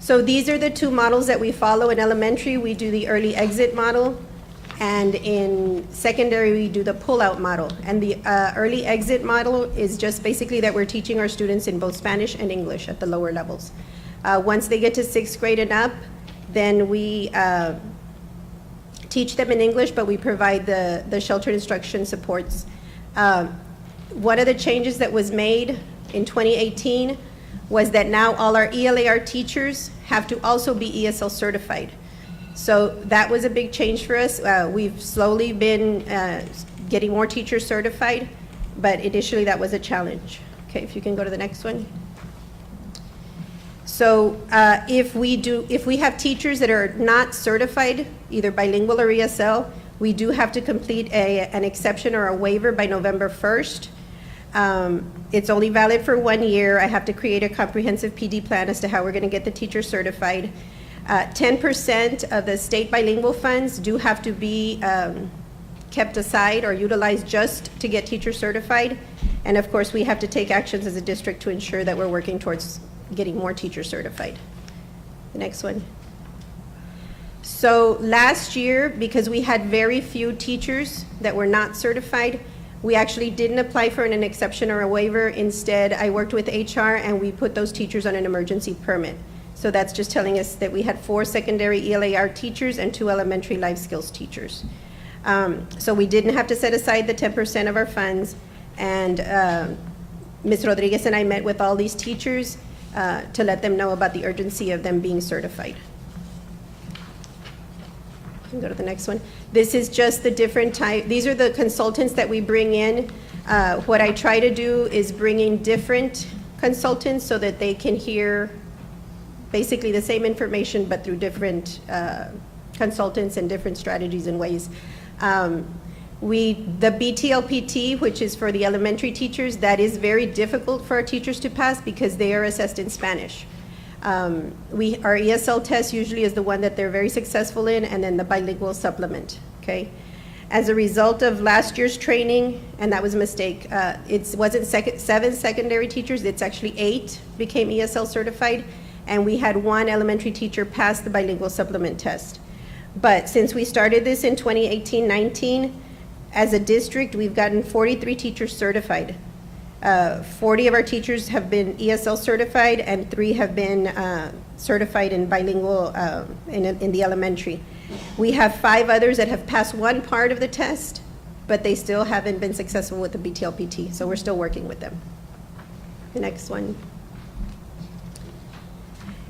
So these are the 2 models that we follow. In elementary, we do the early exit model. And in secondary, we do the pull-out model. And the early exit model is just basically that we're teaching our students in both Spanish and English at the lower levels. Once they get to 6th grade and up, then we teach them in English, but we provide the sheltered instruction supports. One of the changes that was made in 2018 was that now all our ELAR teachers have to also be ESL certified. So that was a big change for us. We've slowly been getting more teachers certified, but initially that was a challenge. Okay, if you can go to the next one. So if we have teachers that are not certified, either bilingual or ESL, we do have to complete an exception or a waiver by November 1st. It's only valid for 1 year. I have to create a comprehensive PD plan as to how we're going to get the teacher certified. 10% of the state bilingual funds do have to be kept aside or utilized just to get teachers certified. And of course, we have to take actions as a district to ensure that we're working towards getting more teachers certified. The next one. So last year, because we had very few teachers that were not certified, we actually didn't apply for an exception or a waiver. Instead, I worked with HR and we put those teachers on an emergency permit. So that's just telling us that we had 4 secondary ELAR teachers and 2 elementary life skills teachers. So we didn't have to set aside the 10% of our funds. And Ms. Rodriguez and I met with all these teachers to let them know about the urgency of them being certified. You can go to the next one. This is just the different type. These are the consultants that we bring in. What I try to do is bring in different consultants so that they can hear basically the same information, but through different consultants and different strategies and ways. The BTLPT, which is for the elementary teachers, that is very difficult for our teachers to pass because they are assessed in Spanish. Our ESL test usually is the one that they're very successful in, and then the bilingual supplement, okay? As a result of last year's training, and that was a mistake, it wasn't 7 secondary teachers, it's actually 8 became ESL certified, and we had 1 elementary teacher pass the bilingual supplement test. But since we started this in 2018-19, as a district, we've gotten 43 teachers certified. 40 of our teachers have been ESL certified, and 3 have been certified in bilingual in the elementary. We have 5 others that have passed one part of the test, but they still haven't been successful with the BTLPT, so we're still working with them. The next one.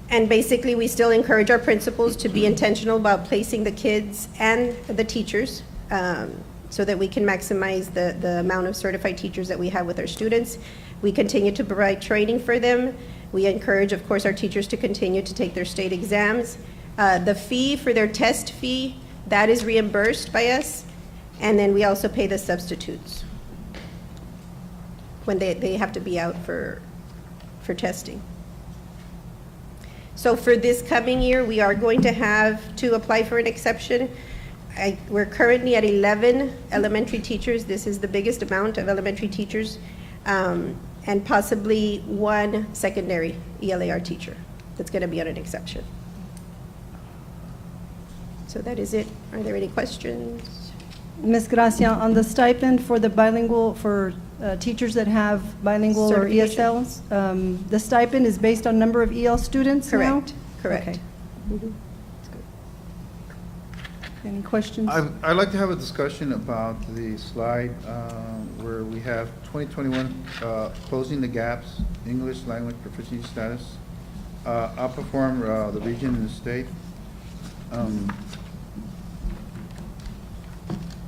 And basically, we still encourage our principals to be intentional about placing the kids and the teachers so that we can maximize the amount of certified teachers that we have with our students. We continue to provide training for them. We encourage, of course, our teachers to continue to take their state exams. The fee for their test fee, that is reimbursed by us. And then we also pay the substitutes when they have to be out for testing. So for this coming year, we are going to have to apply for an exception. We're currently at 11 elementary teachers. This is the biggest amount of elementary teachers, and possibly 1 secondary ELAR teacher that's going to be on an exception. So that is it. Are there any questions? Ms. Gracia, on the stipend for the bilingual, for teachers that have bilingual or Certification. ESLs, the stipend is based on number of EL students now? Correct. Okay. Mhm. Any questions? I'd like to have a discussion about the slide where we have 2021 closing the gaps, English language proficiency status, outperform the region and the state.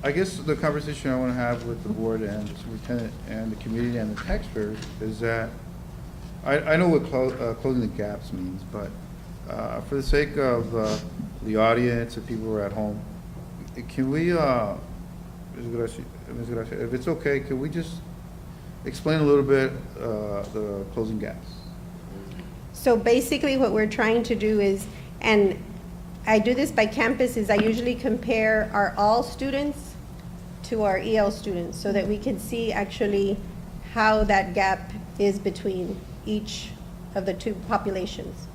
I guess the conversation I want to have with the board and the superintendent and the community and the taxpayers is that I know what closing the gaps means, but for the sake of the audience and people who are at home, can we, Ms. Gracia, if it's okay, could we just explain a little bit the closing gaps? So basically what we're trying to do is, and I do this by campus, is I usually compare our all students to our EL students so that we can see actually how that gap is between each of the 2 populations,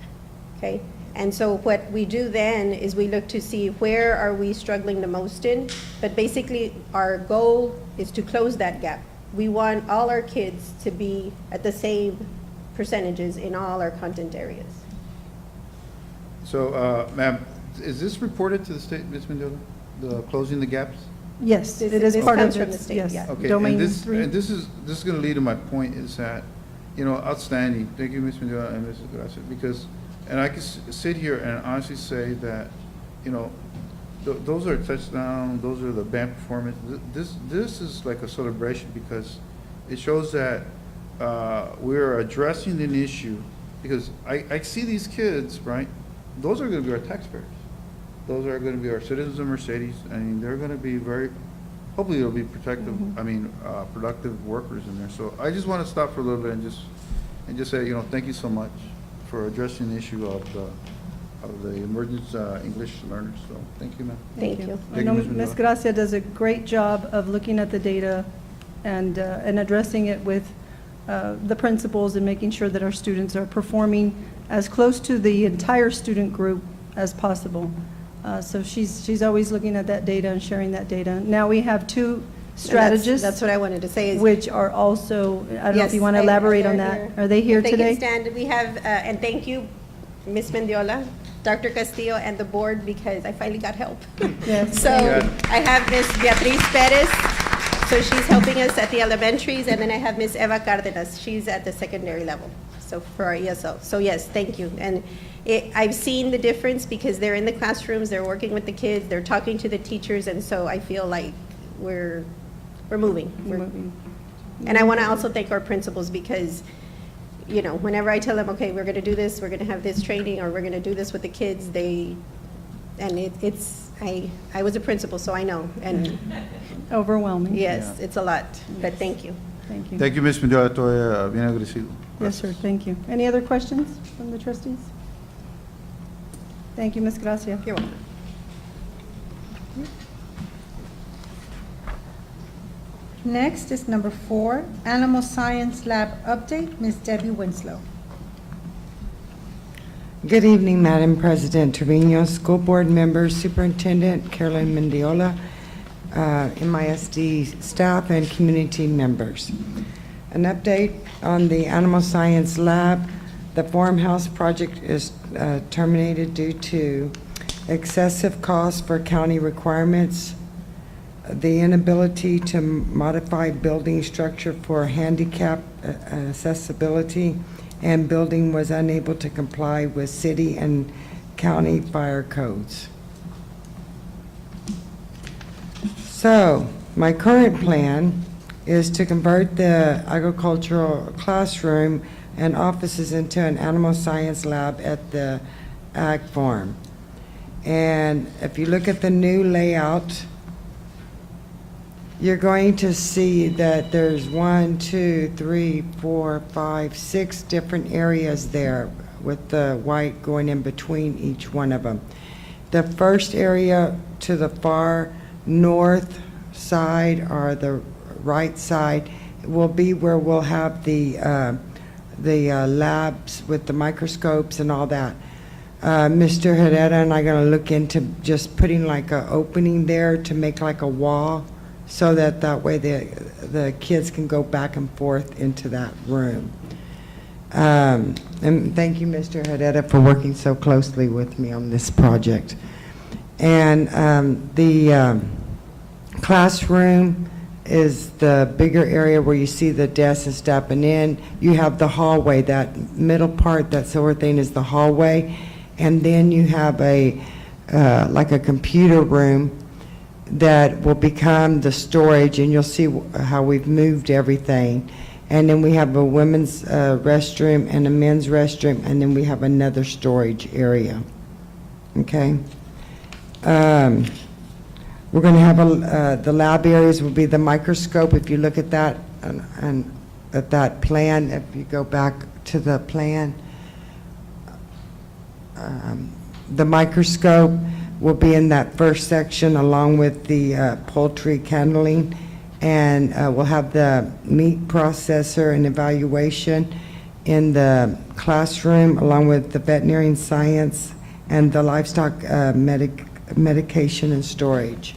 okay? And so what we do then is we look to see where are we struggling the most in, but basically our goal is to close that gap. We want all our kids to be at the same percentages in all our content areas. So, ma'am, is this reported to the state, Ms. Mendoza, the closing the gaps? Yes, This- it is this part of comes from the its, state, yes. yeah. Okay, Domain and this, 3. and this is gonna lead to my point is that, you know, outstanding. Thank you, Ms. Mendola and Mrs. Gracia, because, and I can sit here and honestly say that, you know, those are touchdowns, those are the band performance. This is like a celebration because it shows that, we're addressing an issue, because I see these kids, right? Those are gonna be our taxpayers. Those are gonna be our citizens of Mercedes, and they're gonna be very, hopefully they'll be protective, productive workers in there. So I just wanna stop for a little bit and just say, you know, thank you so much for addressing the issue of the emergent, English learners. So, thank you, ma'am. Thank you. I Thank know you, Ms. Ms. Mendola. Gracia does a great job of looking at the data and addressing it with the principals and making sure that our students are performing as close to the entire student group as possible. So she's always looking at that data and sharing that data. Now we have two strategists. That's what I wanted to say is. Which are also, I don't know if you Yes, want to elaborate on they're that. here. Are they here If today? They can stand. We have, and thank you, Ms. Mendiola, Dr. Castillo, and the board, because I finally got help. Yes. So I have Ms. Beatriz Perez, so she's helping us at the elementaries, and then I have Ms. Eva Cardenas, she's at the secondary level, so for our ESL. So yes, thank you. And I've seen the difference because they're in the classrooms, they're working with the kids, they're talking to the teachers, and so I feel like we're moving. And I want to also thank our principals because, you know, whenever I tell them, okay, we're going to do this, we're going to have this training, or we're going to do this with the kids, I was a principal, so I know, and Overwhelming. yes, it's a lot, but thank you. Thank you. Thank you, Ms. Mendola. Estoy bien agradecido. Yes, sir, thank you. Any other questions from the trustees? Thank you, Ms. Gracia. You're welcome. Next is number 4, Animal Science Lab Update, Ms. Debbie Winslow. Good evening, Madam President Trevino, School Board members, Superintendent Carolyn Mendiola, MISD staff, and community members. An update on the Animal Science Lab. The farmhouse project is terminated due to excessive costs for county requirements, the inability to modify building structure for handicap accessibility, and building was unable to comply with city and county fire codes. So, my current plan is to convert the agricultural classroom and offices into an animal science lab at the ag farm. And if you look at the new layout, you're going to see that there's 1, 2, 3, 4, 5, 6 different areas there with the white going in between each one of them. The first area to the far north side or the right side will be where we'll have the labs with the microscopes and all that. Mr. Herrera and I are going to look into just putting like an opening there to make like a wall, so that way the kids can go back and forth into that room. And thank you, Mr. Herrera, for working so closely with me on this project. And the classroom is the bigger area where you see the desks and stuff, and then you have the hallway. That middle part, that silver thing, is the hallway, and then you have a like a computer room that will become the storage, and you'll see how we've moved everything. And then we have a women's restroom and a men's restroom, and then we have another storage area. Okay? We're going to have the lab areas will be the microscope. If you look at that and at that plan, if you go back to the plan, the microscope will be in that first section along with the poultry candling, and we'll have the meat processor and evaluation in the classroom along with the veterinary science and the livestock medication and storage.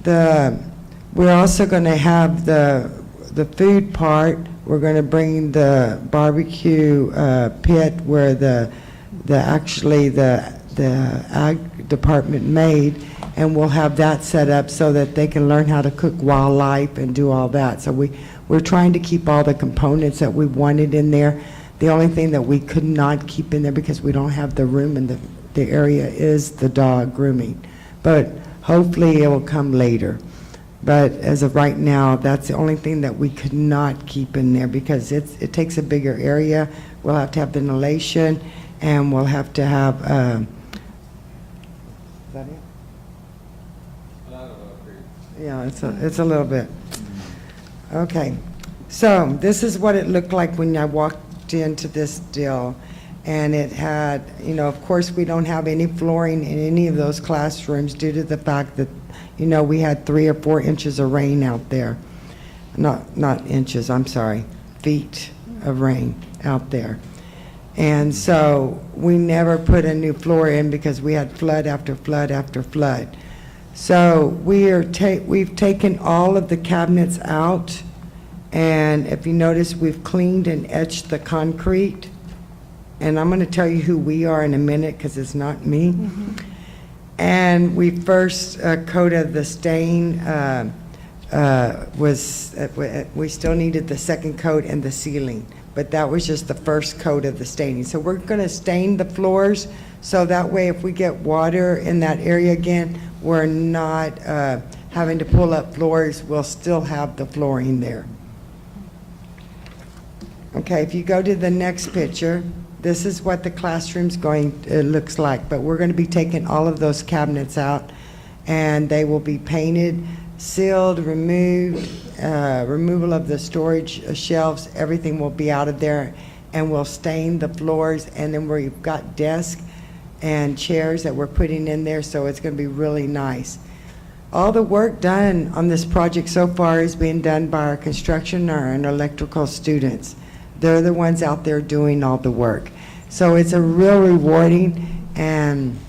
We're also going to have the food part. We're going to bring the barbecue pit where the the ag department made, and we'll have that set up so that they can learn how to cook wildlife and do all that. So we're trying to keep all the components that we wanted in there. The only thing that we could not keep in there because we don't have the room in the area is the dog grooming. But hopefully it will come later. But as of right now, that's the only thing that we could not keep in there because it takes a bigger area. We'll have to have ventilation, and we'll have to have, is that it? Yeah, it's a little bit. Okay, so this is what it looked like when I walked into this deal. And it had, you know, of course, we don't have any flooring in any of those classrooms due to the fact that, you know, we had 3 or 4 inches of rain out there. Not inches, I'm sorry, feet of rain out there. And so we never put a new floor in because we had flood after flood after flood. So we've taken all of the cabinets out, and if you notice, we've cleaned and etched the concrete. And I'm going to tell you who we are in a minute because it's not me. Mm-hmm. And we first coated the stain. We still needed the second coat and the ceiling, but that was just the first coat of the staining. So we're going to stain the floors so that way if we get water in that area again, we're not having to pull up floors. We'll still have the flooring there. Okay, if you go to the next picture, this is what the classroom's looks like, but we're going to be taking all of those cabinets out, and they will be painted, sealed, removed, removal of the storage shelves, everything will be out of there, and we'll stain the floors, and then we've got desks and chairs that we're putting in there, so it's going to be really nice. All the work done on this project so far is being done by our construction and electrical students. They're the ones out there doing all the work. So it's a real rewarding, and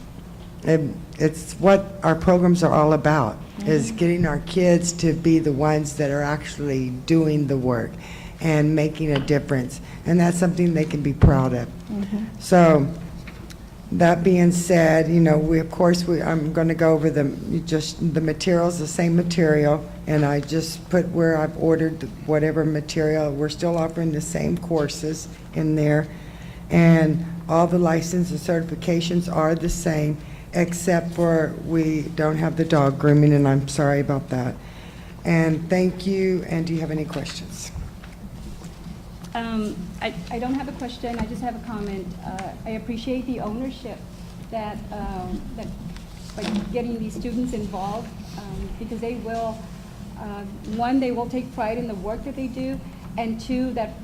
it's what our programs are all about, is getting our kids to be the ones that are actually doing the work and making a difference. And that's something they can be proud of. Mm-hmm. So that being said, you know, I'm going to go over the materials, the same material, and I just put where I've ordered whatever material. We're still offering the same courses in there, and all the license and certifications are the same, except for we don't have the dog grooming, and I'm sorry about that. And thank you, and do you have any questions? I don't have a question, I just have a comment. I appreciate the ownership that by getting these students involved, because they will, one, they will take pride in the work that they do, and two, that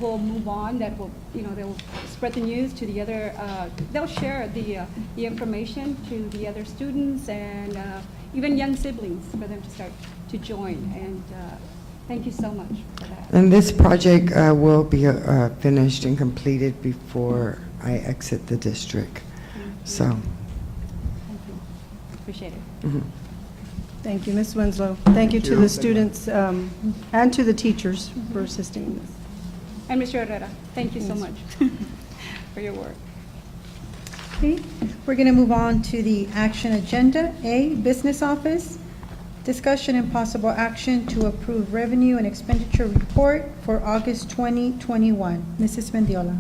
will move on, that will, you know, they will spread the news to the other, they'll share the information to the other students and even young siblings for them to start to join. And thank you so much for that. And this project will be finished and completed before I exit the district. So. Thank you. Appreciate it. Mm-hmm. Thank you, Ms. Winslow. Thank you to the students and to the teachers for assisting us. And Mr. Herrera, thank you so much for your work. Okay, we're going to move on to the action agenda. A, Business Office. Discussion and possible action to approve revenue and expenditure report for August 2021. Mrs. Mendiola.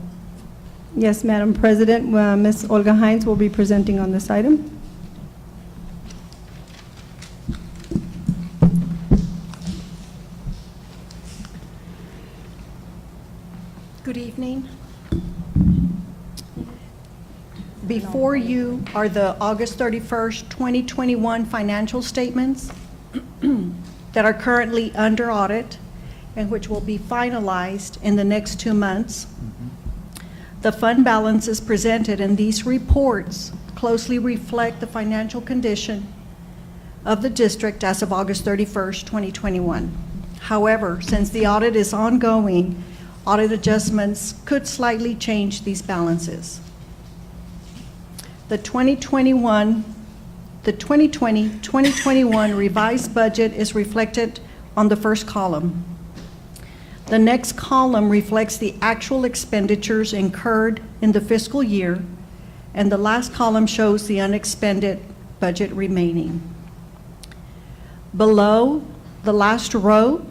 Yes, Madam President, Ms. Olga Hines will be presenting on this item. Good evening. Before you are the August 31st, 2021 financial statements that are currently under audit and which will be finalized in the next 2 months. The fund balances presented in these reports closely reflect the financial condition of the district as of August 31st, 2021. However, since the audit is ongoing, audit adjustments could slightly change these balances. The 2020-2021 revised budget is reflected on the first column. The next column reflects the actual expenditures incurred in the fiscal year and the last column shows the unexpended budget remaining. Below, the last row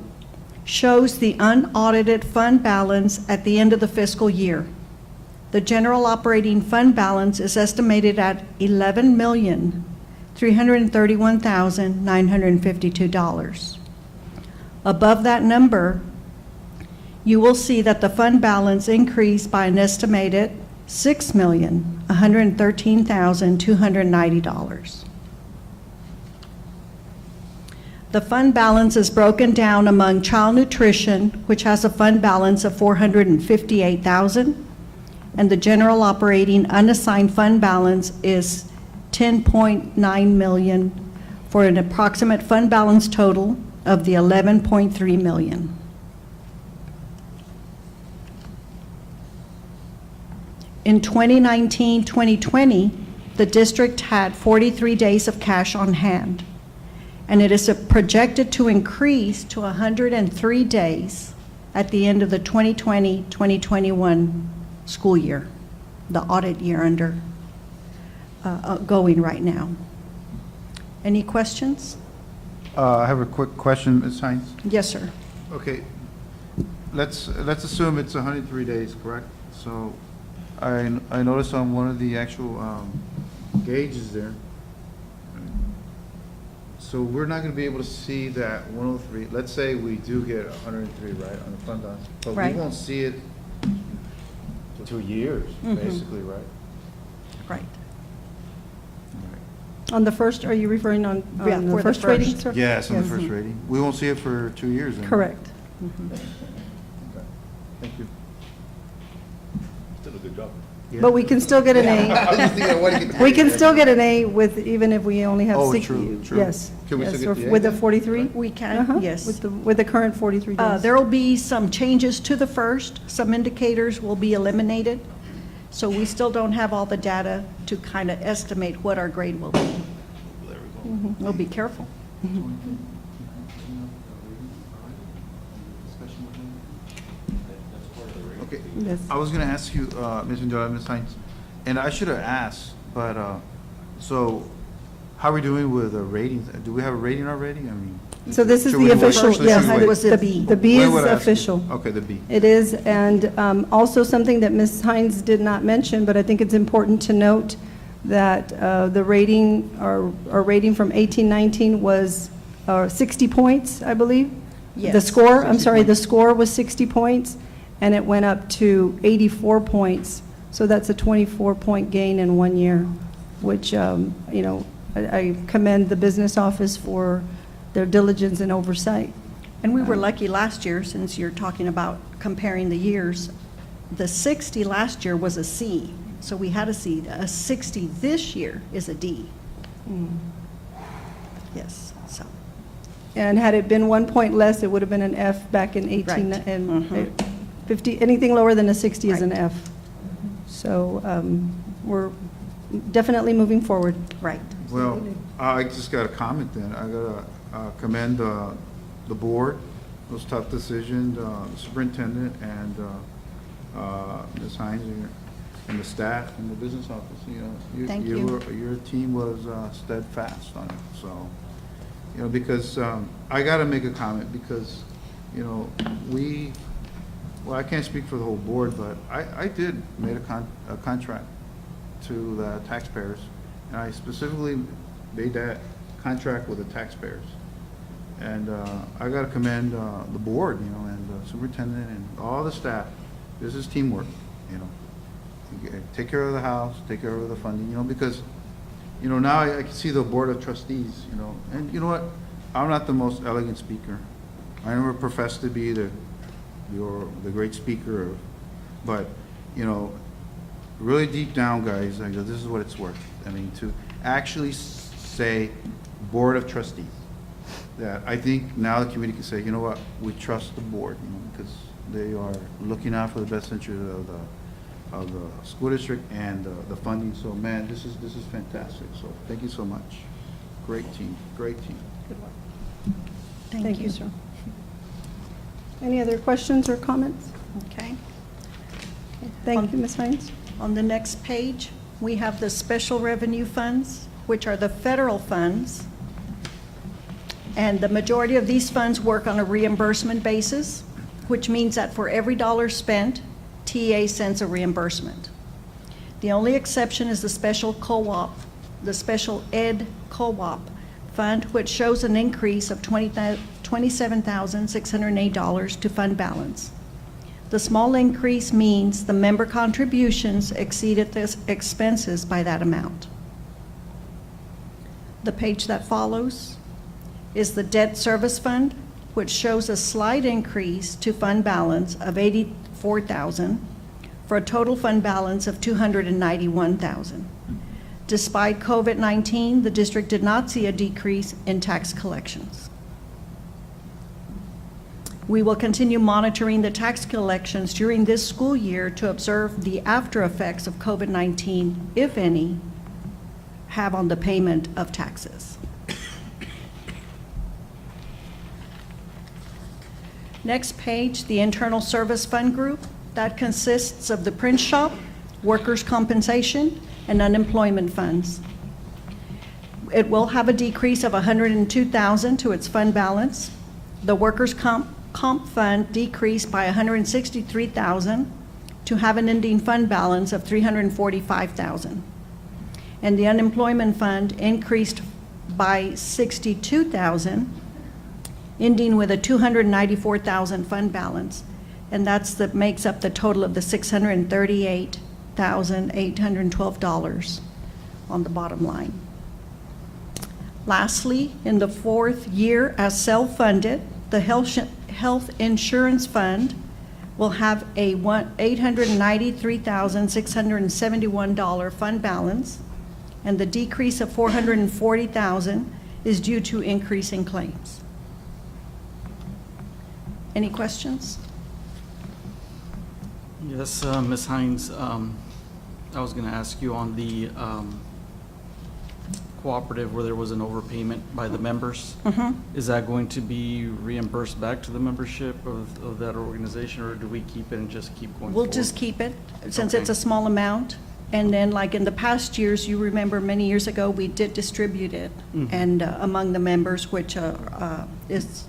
shows the unaudited fund balance at the end of the fiscal year. The general operating fund balance is estimated at $11,331,952. Above that number, you will see that the fund balance increased by an estimated $6,113,290. The fund balance is broken down among child nutrition, which has a fund balance of $458,000, and the general operating unassigned fund balance is $10.9 million, for an approximate fund balance total of the $11.3 million. In 2019-2020, the district had 43 days of cash on hand, and it is projected to increase to 103 days at the end of the 2020-2021 school year, the audit year under going right now. Any questions? I have a quick question, Ms. Hines. Yes, sir. Okay, let's assume it's 103 days, correct? So I noticed on one of the actual gauges there, so we're not going to be able to see that 103. Let's say we do get 103, right, on the fund balance, but Right. we won't see it for 2 years, basically, right? Right. On the first, are you referring on Yeah, the for the first rating, first. sir? Yes, on the first rating. We won't see it for 2 years then. Correct. Okay. Thank you. Still a good job. But we can still get an I was just thinking, what do you A. get? We can still get an A with, even if we only have Oh, 6. true, true. Yes. Can we Yes, still get the A with the then? 43? We can, Uh-huh, yes. With the current 43 days. There will be some changes to the first. Some indicators will be eliminated. So we still don't have all the data to kind of estimate what our grade will be. We'll be careful. Okay, Yes. I was gonna ask you, Ms. Mendola, Ms. Hines, and I should have asked, but, so, how are we doing with the ratings? Do we have a rating already? I mean. So this is should we the wait? official, Actually, yes, should we it wait? was the B. The B When is would I ask you? official. Okay, the B. It is, and also something that Ms. Hines did not mention, but I think it's important to note that the rating, our rating from 18-19 was 60 points, I believe. Yes. The score, I'm 60 sorry, the points. score was 60 points, and it went up to 84 points. So that's a 24-point gain in 1 year, which, you know, I commend the business office for their diligence and oversight. And we were lucky last year, since you're talking about comparing the years. The 60 last year was a C, so we had a C. A 60 this year is a D. Yes, so. And had it been 1 point less, it would have been an F back in 18, Right. and 50, anything lower than a 60 is an Right. F. So we're definitely moving forward. Right. Well, I just got a comment then. I gotta commend the board, those tough decisions, the superintendent and Ms. Hines and the staff and the business office. You know, Thank you. Your team was steadfast on it. So, you know, because I gotta make a comment because, you know, well, I can't speak for the whole board, but I did make a contract to the taxpayers. And I specifically made that contract with the taxpayers. And I got to commend the board, you know, and the superintendent and all the staff. This is teamwork, you know. Take care of the house, take care of the funding, you know, because, you know, now I can see the board of trustees, you know. And you know what? I'm not the most elegant speaker. I never profess to be the great speaker, but, you know, really deep down, guys, I go, this is what it's worth. I mean, to actually say board of trustees, that I think now the committee can say, you know what, we trust the board, you know, because they are looking out for the best interest of the school district and the funding. So, man, this is fantastic. So, thank you so much. Great team, great team. Thank you, sir. Any other questions or comments? Okay. Thank you, Ms. Hines. On the next page, we have the special revenue funds, which are the federal funds. And the majority of these funds work on a reimbursement basis, which means that for every dollar spent, TA sends a reimbursement. The only exception is the special co-op, the special ed co-op fund, which shows an increase of $27,608 to fund balance. The small increase means the member contributions exceeded the expenses by that amount. The page that follows is the debt service fund, which shows a slight increase to fund balance of $84,000 for a total fund balance of $291,000. Despite COVID-19, the district did not see a decrease in tax collections. We will continue monitoring the tax collections during this school year to observe the after effects of COVID-19, if any, have on the payment of taxes. Next page, the internal service fund group. That consists of the print shop, workers' compensation, and unemployment funds. It will have a decrease of $102,000 to its fund balance. The workers' comp fund decreased by $163,000 to have an ending fund balance of $345,000. And the unemployment fund increased by $62,000, ending with a $294,000 fund balance. And that makes up the total of the $638,812 on the bottom line. Lastly, in the fourth year as self-funded, the health insurance fund will have a $893,671 fund balance, and the decrease of $440,000 is due to increasing claims. Any questions? Yes, Ms. Hines, I was going to ask you on the cooperative where there was an overpayment by the members. Is that going to be reimbursed back to the membership of that organization, or do we keep it and just keep going We'll forward? just keep it, since Okay. it's a small amount. And then, like in the past years, you remember many years ago, we did distribute it and among the members, which is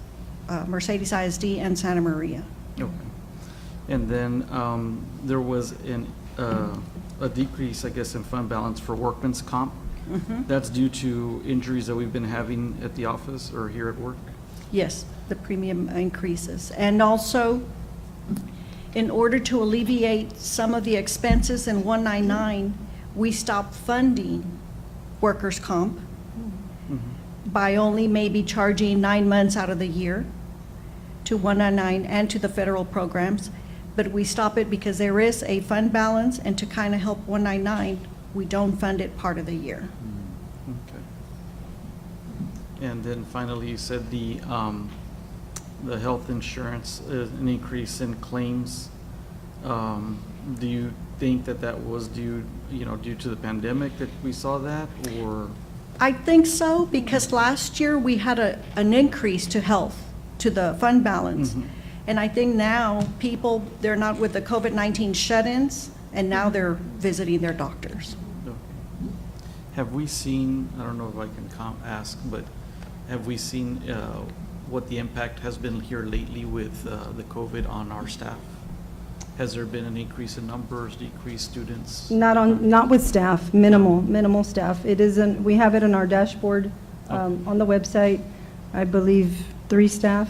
Mercedes ISD and Santa Maria. Okay. And then there was a decrease, I guess, in fund balance for workman's comp. That's due to injuries that we've been having at the office or here at work? Yes, the premium increases. And also, in order to alleviate some of the expenses in 199, we stopped funding workers' comp by only maybe charging 9 months out of the year to 199 and to the federal programs. But we stop it because there is a fund balance, and to kind of help 199, we don't fund it part of the year. Okay. And then finally, you said the health insurance, an increase in claims. Do you think that was due to the pandemic that we saw that, or? I think so, because last year we had an increase to health, to the fund balance. And I think now people, they're not with the COVID-19 shut-ins, and now they're visiting their doctors. Okay. Have we seen, I don't know if I can ask, but have we seen what the impact has been here lately with the COVID on our staff? Has there been an increase in numbers, decreased students? Not with staff, minimal staff. It isn't, we have it on our dashboard on the website. I believe 3 staff.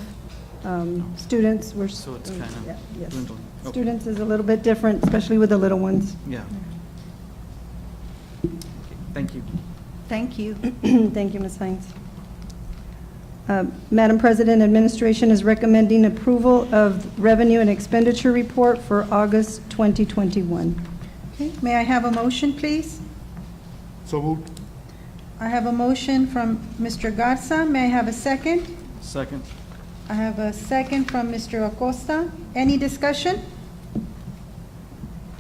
Students were. So it's kind of yes. dwindling. Okay. Students is a little bit different, especially with the little ones. Yeah. Okay. Thank you. Thank you. Thank you, Ms. Hines. Madam President, administration is recommending approval of revenue and expenditure report for August 2021. Okay, may I have a motion, please? So moved. I have a motion from Mr. Garza. May I have a second? Second. I have a second from Mr. Acosta. Any discussion?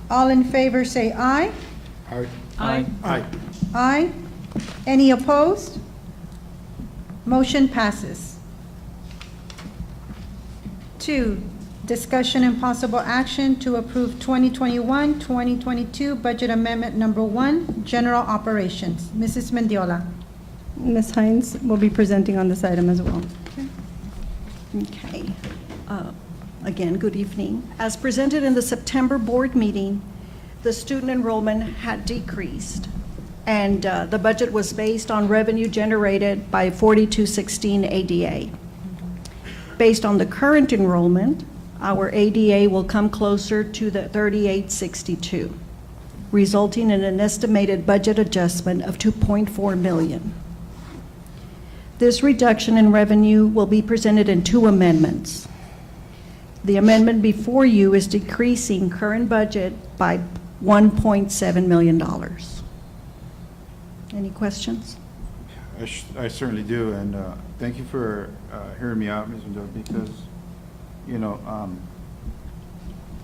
All in favor say aye. Aye. Aye. Aye. Aye. Any opposed? Motion passes. 2, Discussion and possible action to approve 2021-2022 Budget Amendment Number 1, General Operations. Mrs. Mendiola. Ms. Hines will be presenting on this item as well. Okay. Again, good evening. As presented in the September board meeting, the student enrollment had decreased, and the budget was based on revenue generated by 4216 ADA. Based on the current enrollment, our ADA will come closer to the 3862, resulting in an estimated budget adjustment of $2.4 million. This reduction in revenue will be presented in two amendments. The amendment before you is decreasing current budget by $1.7 million. Any questions? I certainly do, and thank you for hearing me out, Ms. Mendoza, because, you know,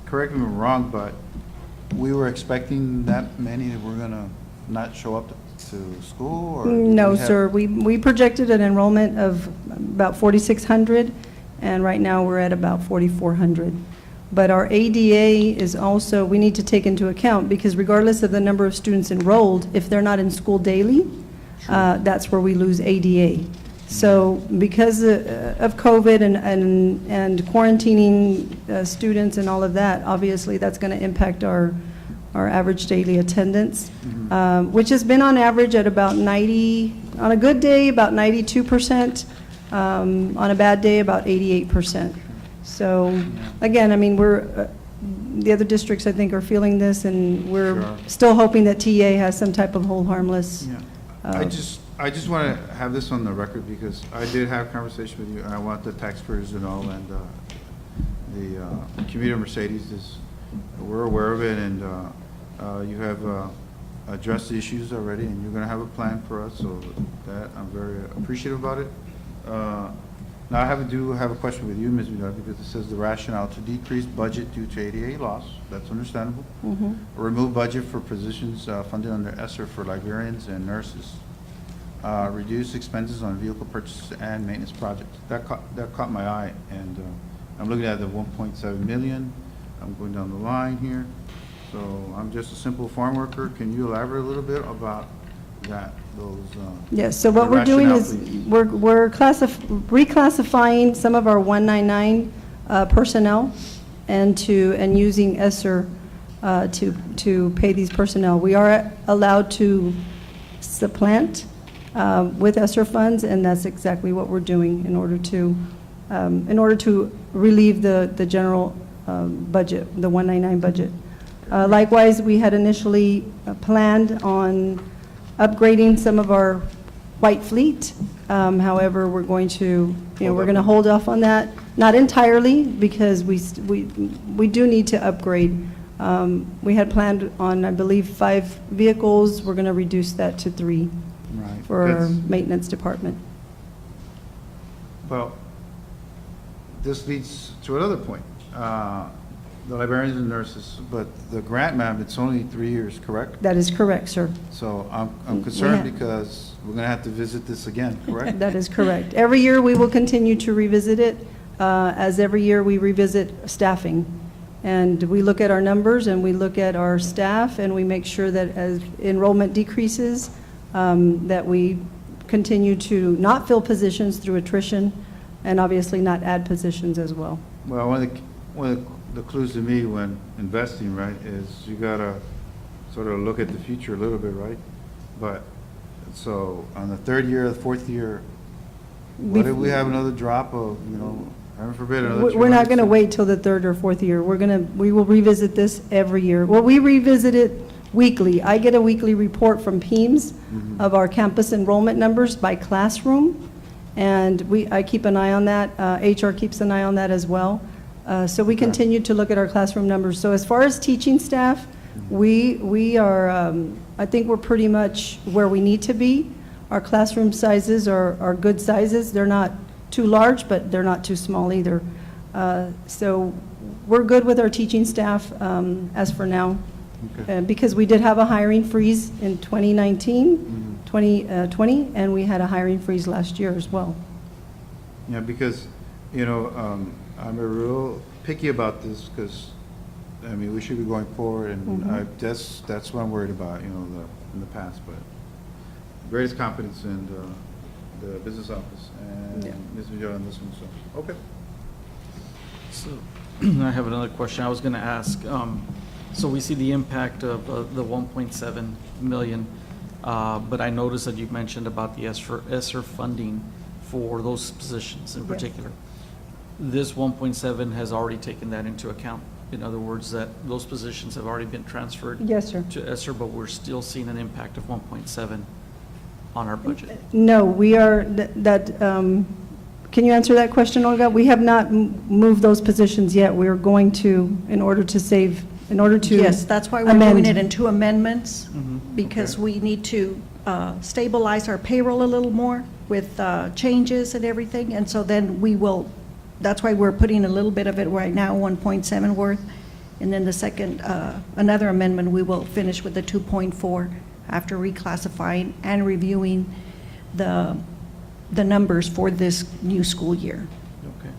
correct me if I'm wrong, but we were expecting that many that were gonna not show up to school, or? No, sir. We projected an enrollment of about 4,600, and right now we're at about 4,400. But our ADA is also, we need to take into account, because regardless of the number of students enrolled, if they're not in school daily, that's where we lose ADA. So because of COVID and quarantining students and all of that, obviously that's going to impact our average daily attendance, which has been on average at about 90, on a good day, about 92%, on a bad day, about 88%. So again, I mean, the other districts, I think, are feeling this, and we're still hoping that TA has some type of hold harmless. I just want to have this on the record, because I did have a conversation with you, and I want the taxpayers to know, and the community of Mercedes we're aware of it, and you have addressed the issues already, and you're going to have a plan for us, so that I'm very appreciative about it. Now, I do have a question with you, Ms. Vidal, because it says the rationale to decrease budget due to ADA loss. That's understandable. Remove budget for positions funded under ESSER for librarians and nurses. Reduce expenses on vehicle purchases and maintenance projects. That caught my eye, and I'm looking at the 1.7 million. I'm going down the line here. So I'm just a simple farm worker. Can you elaborate a little bit about that? Yes, so what we're doing is we're reclassifying some of our 199 personnel and using ESSER to pay these personnel. We are allowed to supplant with ESSER funds, and that's exactly what we're doing in order to relieve the general budget, the 199 budget. Likewise, we had initially planned on upgrading some of our white fleet. However, we're going to, we're going to hold off on that, not entirely, because we do need to upgrade. We had planned on, I believe, 5 vehicles. We're going to reduce that to 3 for our maintenance department. Well, this leads to another point. The librarians and nurses, but the grant, ma'am, it's only 3 years, correct? That is correct, sir. So I'm concerned because we're going to have to visit this again, correct? That is correct. Every year, we will continue to revisit it, as every year we revisit staffing. And we look at our numbers, and we look at our staff, and we make sure that as enrollment decreases, that we continue to not fill positions through attrition, and obviously not add positions as well. Well, one of the clues to me when investing, right, is you got to sort of look at the future a little bit, right? But, so on the 3rd year, the 4th year, what if we have another drop of, heaven forbid, another? We're not going to wait till the 3rd or 4th year. We will revisit this every year. Well, we revisit it weekly. I get a weekly report from PEAMS of our campus enrollment numbers by classroom, and I keep an eye on that. HR keeps an eye on that as well. So we continue to look at our classroom numbers. So as far as teaching staff, we are, I think we're pretty much where we need to be. Our classroom sizes are good sizes. They're not too large, but they're not too small either. So we're good with our teaching staff as for now. Because we did have a hiring freeze in 2020, and we had a hiring freeze last year as well. Yeah, because, I'm a real picky about this because, I mean, we should be going forward, and that's what I'm worried about, you know, in the past, but greatest confidence in the business office and Ms. Villar on this one, so, okay. So, I have another question I was going to ask. So we see the impact of the 1.7 million, but I noticed that you mentioned about the ESSER funding for those positions in particular. This 1.7 has already taken that into account. In other words, that those positions have already been transferred Yes, sir. to ESSER, but we're still seeing an impact of 1.7 on our budget. No, we are, can you answer that question, Olga? We have not moved those positions yet. We are going to, in order to save, in order to Yes, that's why we're amend. doing it in 2 amendments, because we need to stabilize our payroll a little more with changes and everything, and so then we will, that's why we're putting a little bit of it right now, 1.7 worth, and then the second, another amendment, we will finish with the 2.4 after reclassifying and reviewing the numbers for this new school year. Okay.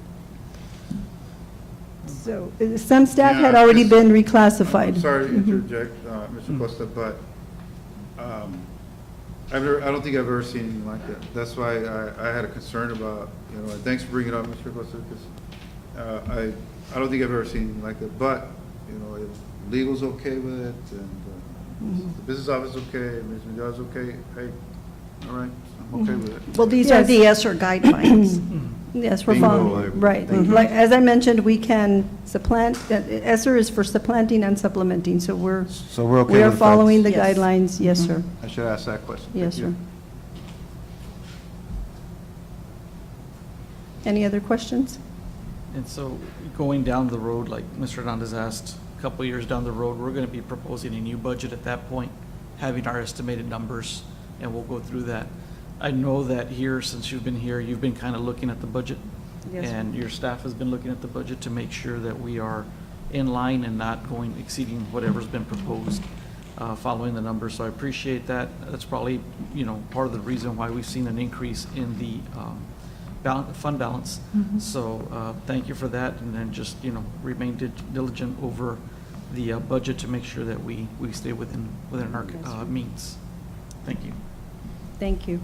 So some staff had Yeah, already just- been reclassified. I'm sorry to interject, Mr. Costa, but I don't think I've ever seen anything like that. That's why I had a concern about, you know, and thanks for bringing it up, Mr. Costa, because I don't think I've ever seen anything like that. But, you know, if legal's okay with it, and the business office is okay, and Ms. Miguel's okay, hey, all right, I'm okay with it. Well, these are the ESSER guidelines. Yes, we're Bingo. following, right. Like, as I mentioned, we can supplant, ESSER is for supplanting and supplementing, so we're, So we're okay we are with the following the Yes. guidelines, yes, sir. I should ask that question. Yes, Thank you. sir. Any other questions? And so going down the road, like Mr. Hernandez asked, a couple of years down the road, we're going to be proposing a new budget at that point, having our estimated numbers, and we'll go through that. I know that here, since you've been here, you've been kind of looking at the budget. Yes, sir. And your staff has been looking at the budget to make sure that we are in line and not going, exceeding whatever's been proposed, following the numbers. So I appreciate that. That's probably, you know, part of the reason why we've seen an increase in the fund balance. So thank you for that, and then just, you know, remain diligent over the budget to make sure that we stay within our means. Thank you. Thank you.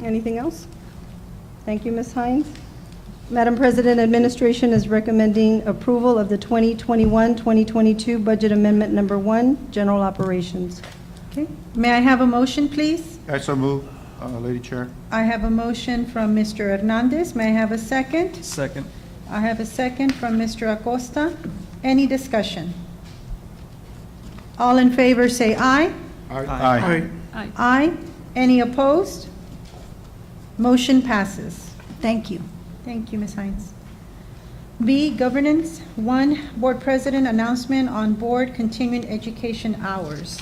Anything else? Thank you, Ms. Hines. Madam President, administration is recommending approval of the 2021-2022 Budget Amendment Number 1, General Operations. Okay. May I have a motion, please? I so move, Lady Chair. I have a motion from Mr. Hernandez. May I have a second? Second. I have a second from Mr. Acosta. Any discussion? All in favor, say aye. Aye. Aye. Any opposed? Motion passes. Thank you. Thank you, Ms. Hines. B, governance. 1, board president announcement on board continuing education hours.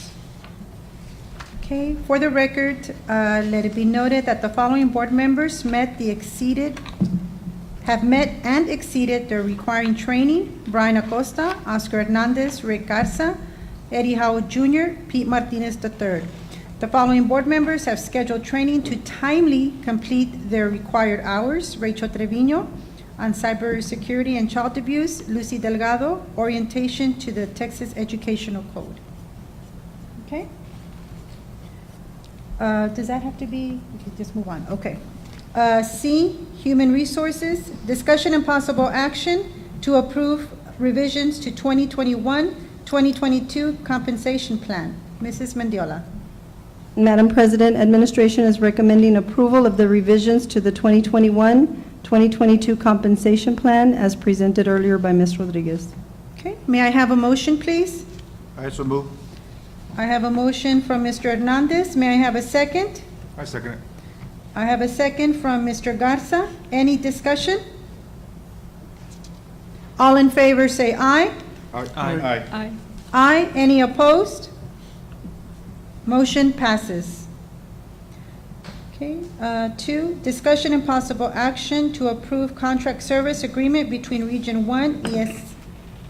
Okay, for the record, let it be noted that the following board members have met and exceeded their requiring training: Brian Acosta, Oscar Hernandez, Rick Garza, Eddie Howell Jr., Pete Martinez III. The following board members have scheduled training to timely complete their required hours: Rachel Trevino on cybersecurity and child abuse, Lucy Delgado, orientation to the Texas Educational Code. Okay? Does that have to be, we can just move on, okay. C, human resources, discussion and possible action to approve revisions to 2021-2022 compensation plan. Mrs. Mendiola. Madam President, administration is recommending approval of the revisions to the 2021-2022 compensation plan as presented earlier by Ms. Rodriguez. Okay, may I have a motion, please? I so move. I have a motion from Mr. Hernandez. May I have a second? I second it. I have a second from Mr. Garza. Any discussion? All in favor, say aye. Aye. Aye. Any opposed? Motion passes. Okay, 2, discussion and possible action to approve contract service agreement between Region 1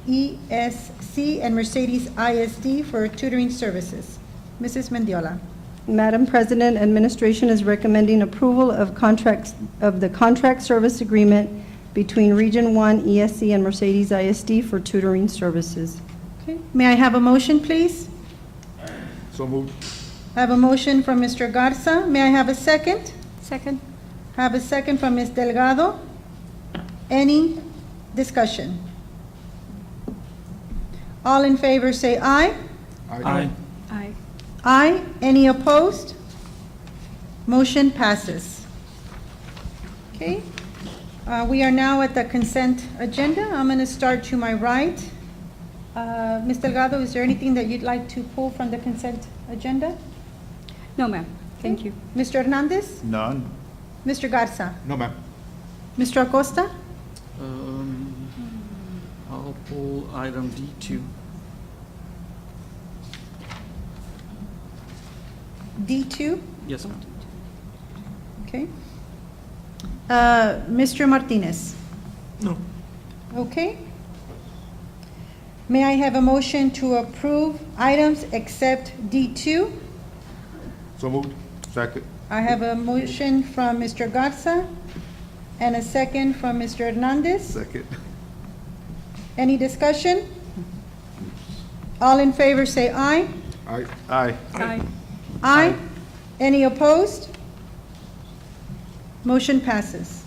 ESC and Mercedes ISD for tutoring services. Mrs. Mendiola. Madam President, administration is recommending approval of the contract service agreement between Region 1 ESC and Mercedes ISD for tutoring services. Okay, may I have a motion, please? So moved. I have a motion from Mr. Garza. May I have a second? Second. I have a second from Ms. Delgado. Any discussion? All in favor say aye. Aye. Aye. Aye. Any opposed? Motion passes. Okay. We are now at the consent agenda. I'm going to start to my right. Ms. Delgado, is there anything that you'd like to pull from the consent agenda? No, ma'am. Thank Okay. you. Mr. Hernandez? None. Mr. Garza? No, ma'am. Mr. Acosta? I'll pull item D2. D2? Yes, ma'am. Okay. Mr. Martinez? No. Okay. May I have a motion to approve items except D2? So moved. Second. I have a motion from Mr. Garza and a second from Mr. Hernandez. Second. Any discussion? All in favor say aye. Aye. Aye. Aye. Aye. Any opposed? Motion passes.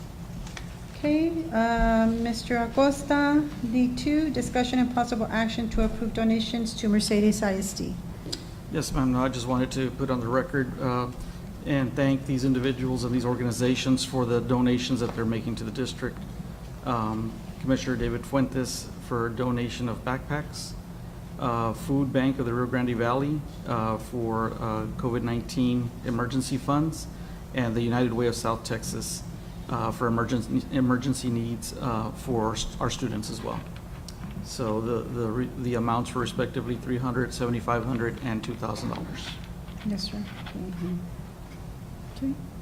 Okay, Mr. Acosta, D2, discussion and possible action to approve donations to Mercedes ISD. Yes, ma'am. No, I just wanted to put on the record and thank these individuals and these organizations for the donations that they're making to the district. Commissioner David Fuentes for donation of backpacks, Food Bank of the Rio Grande Valley for COVID-19 emergency funds, and the United Way of South Texas for emergency needs for our students as well. So the amounts were respectively $300, $7,500, and $2,000. Yes, sir.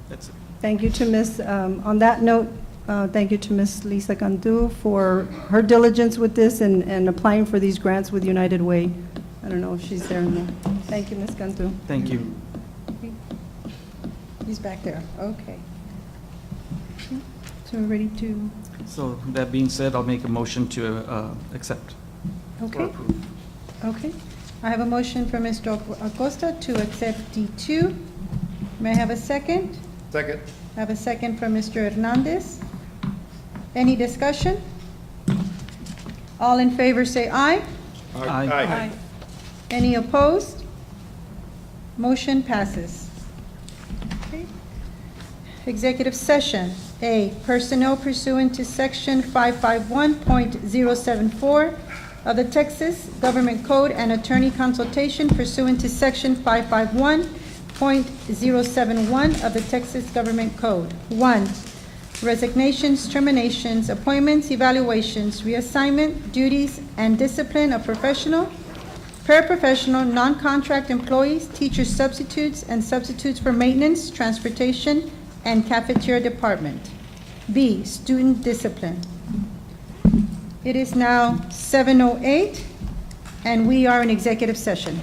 That's it. Thank you to Ms., on that note, thank you to Ms. Lisa Cantu for her diligence with this and applying for these grants with United Way. I don't know if she's there now. Thank you, Ms. Cantu. Thank you. He's back there, okay. So we're ready to, So that being said, I'll make a motion to accept. or okay, approve. okay. I have a motion from Mr. Acosta to accept D2. May I have a second? Second. I have a second from Mr. Hernandez. Any discussion? All in favor say aye. Aye. Any opposed? Motion passes. Okay. Executive session. A, personnel pursuant to Section 551.074 of the Texas Government Code and attorney consultation pursuant to Section 551.071 of the Texas Government Code. 1, resignations, terminations, appointments, evaluations, reassignment, duties, and discipline of professional, paraprofessional, non-contract employees, teacher substitutes, and substitutes for maintenance, transportation, and cafeteria department. B, student discipline. It is now 7:08, and we are in executive session.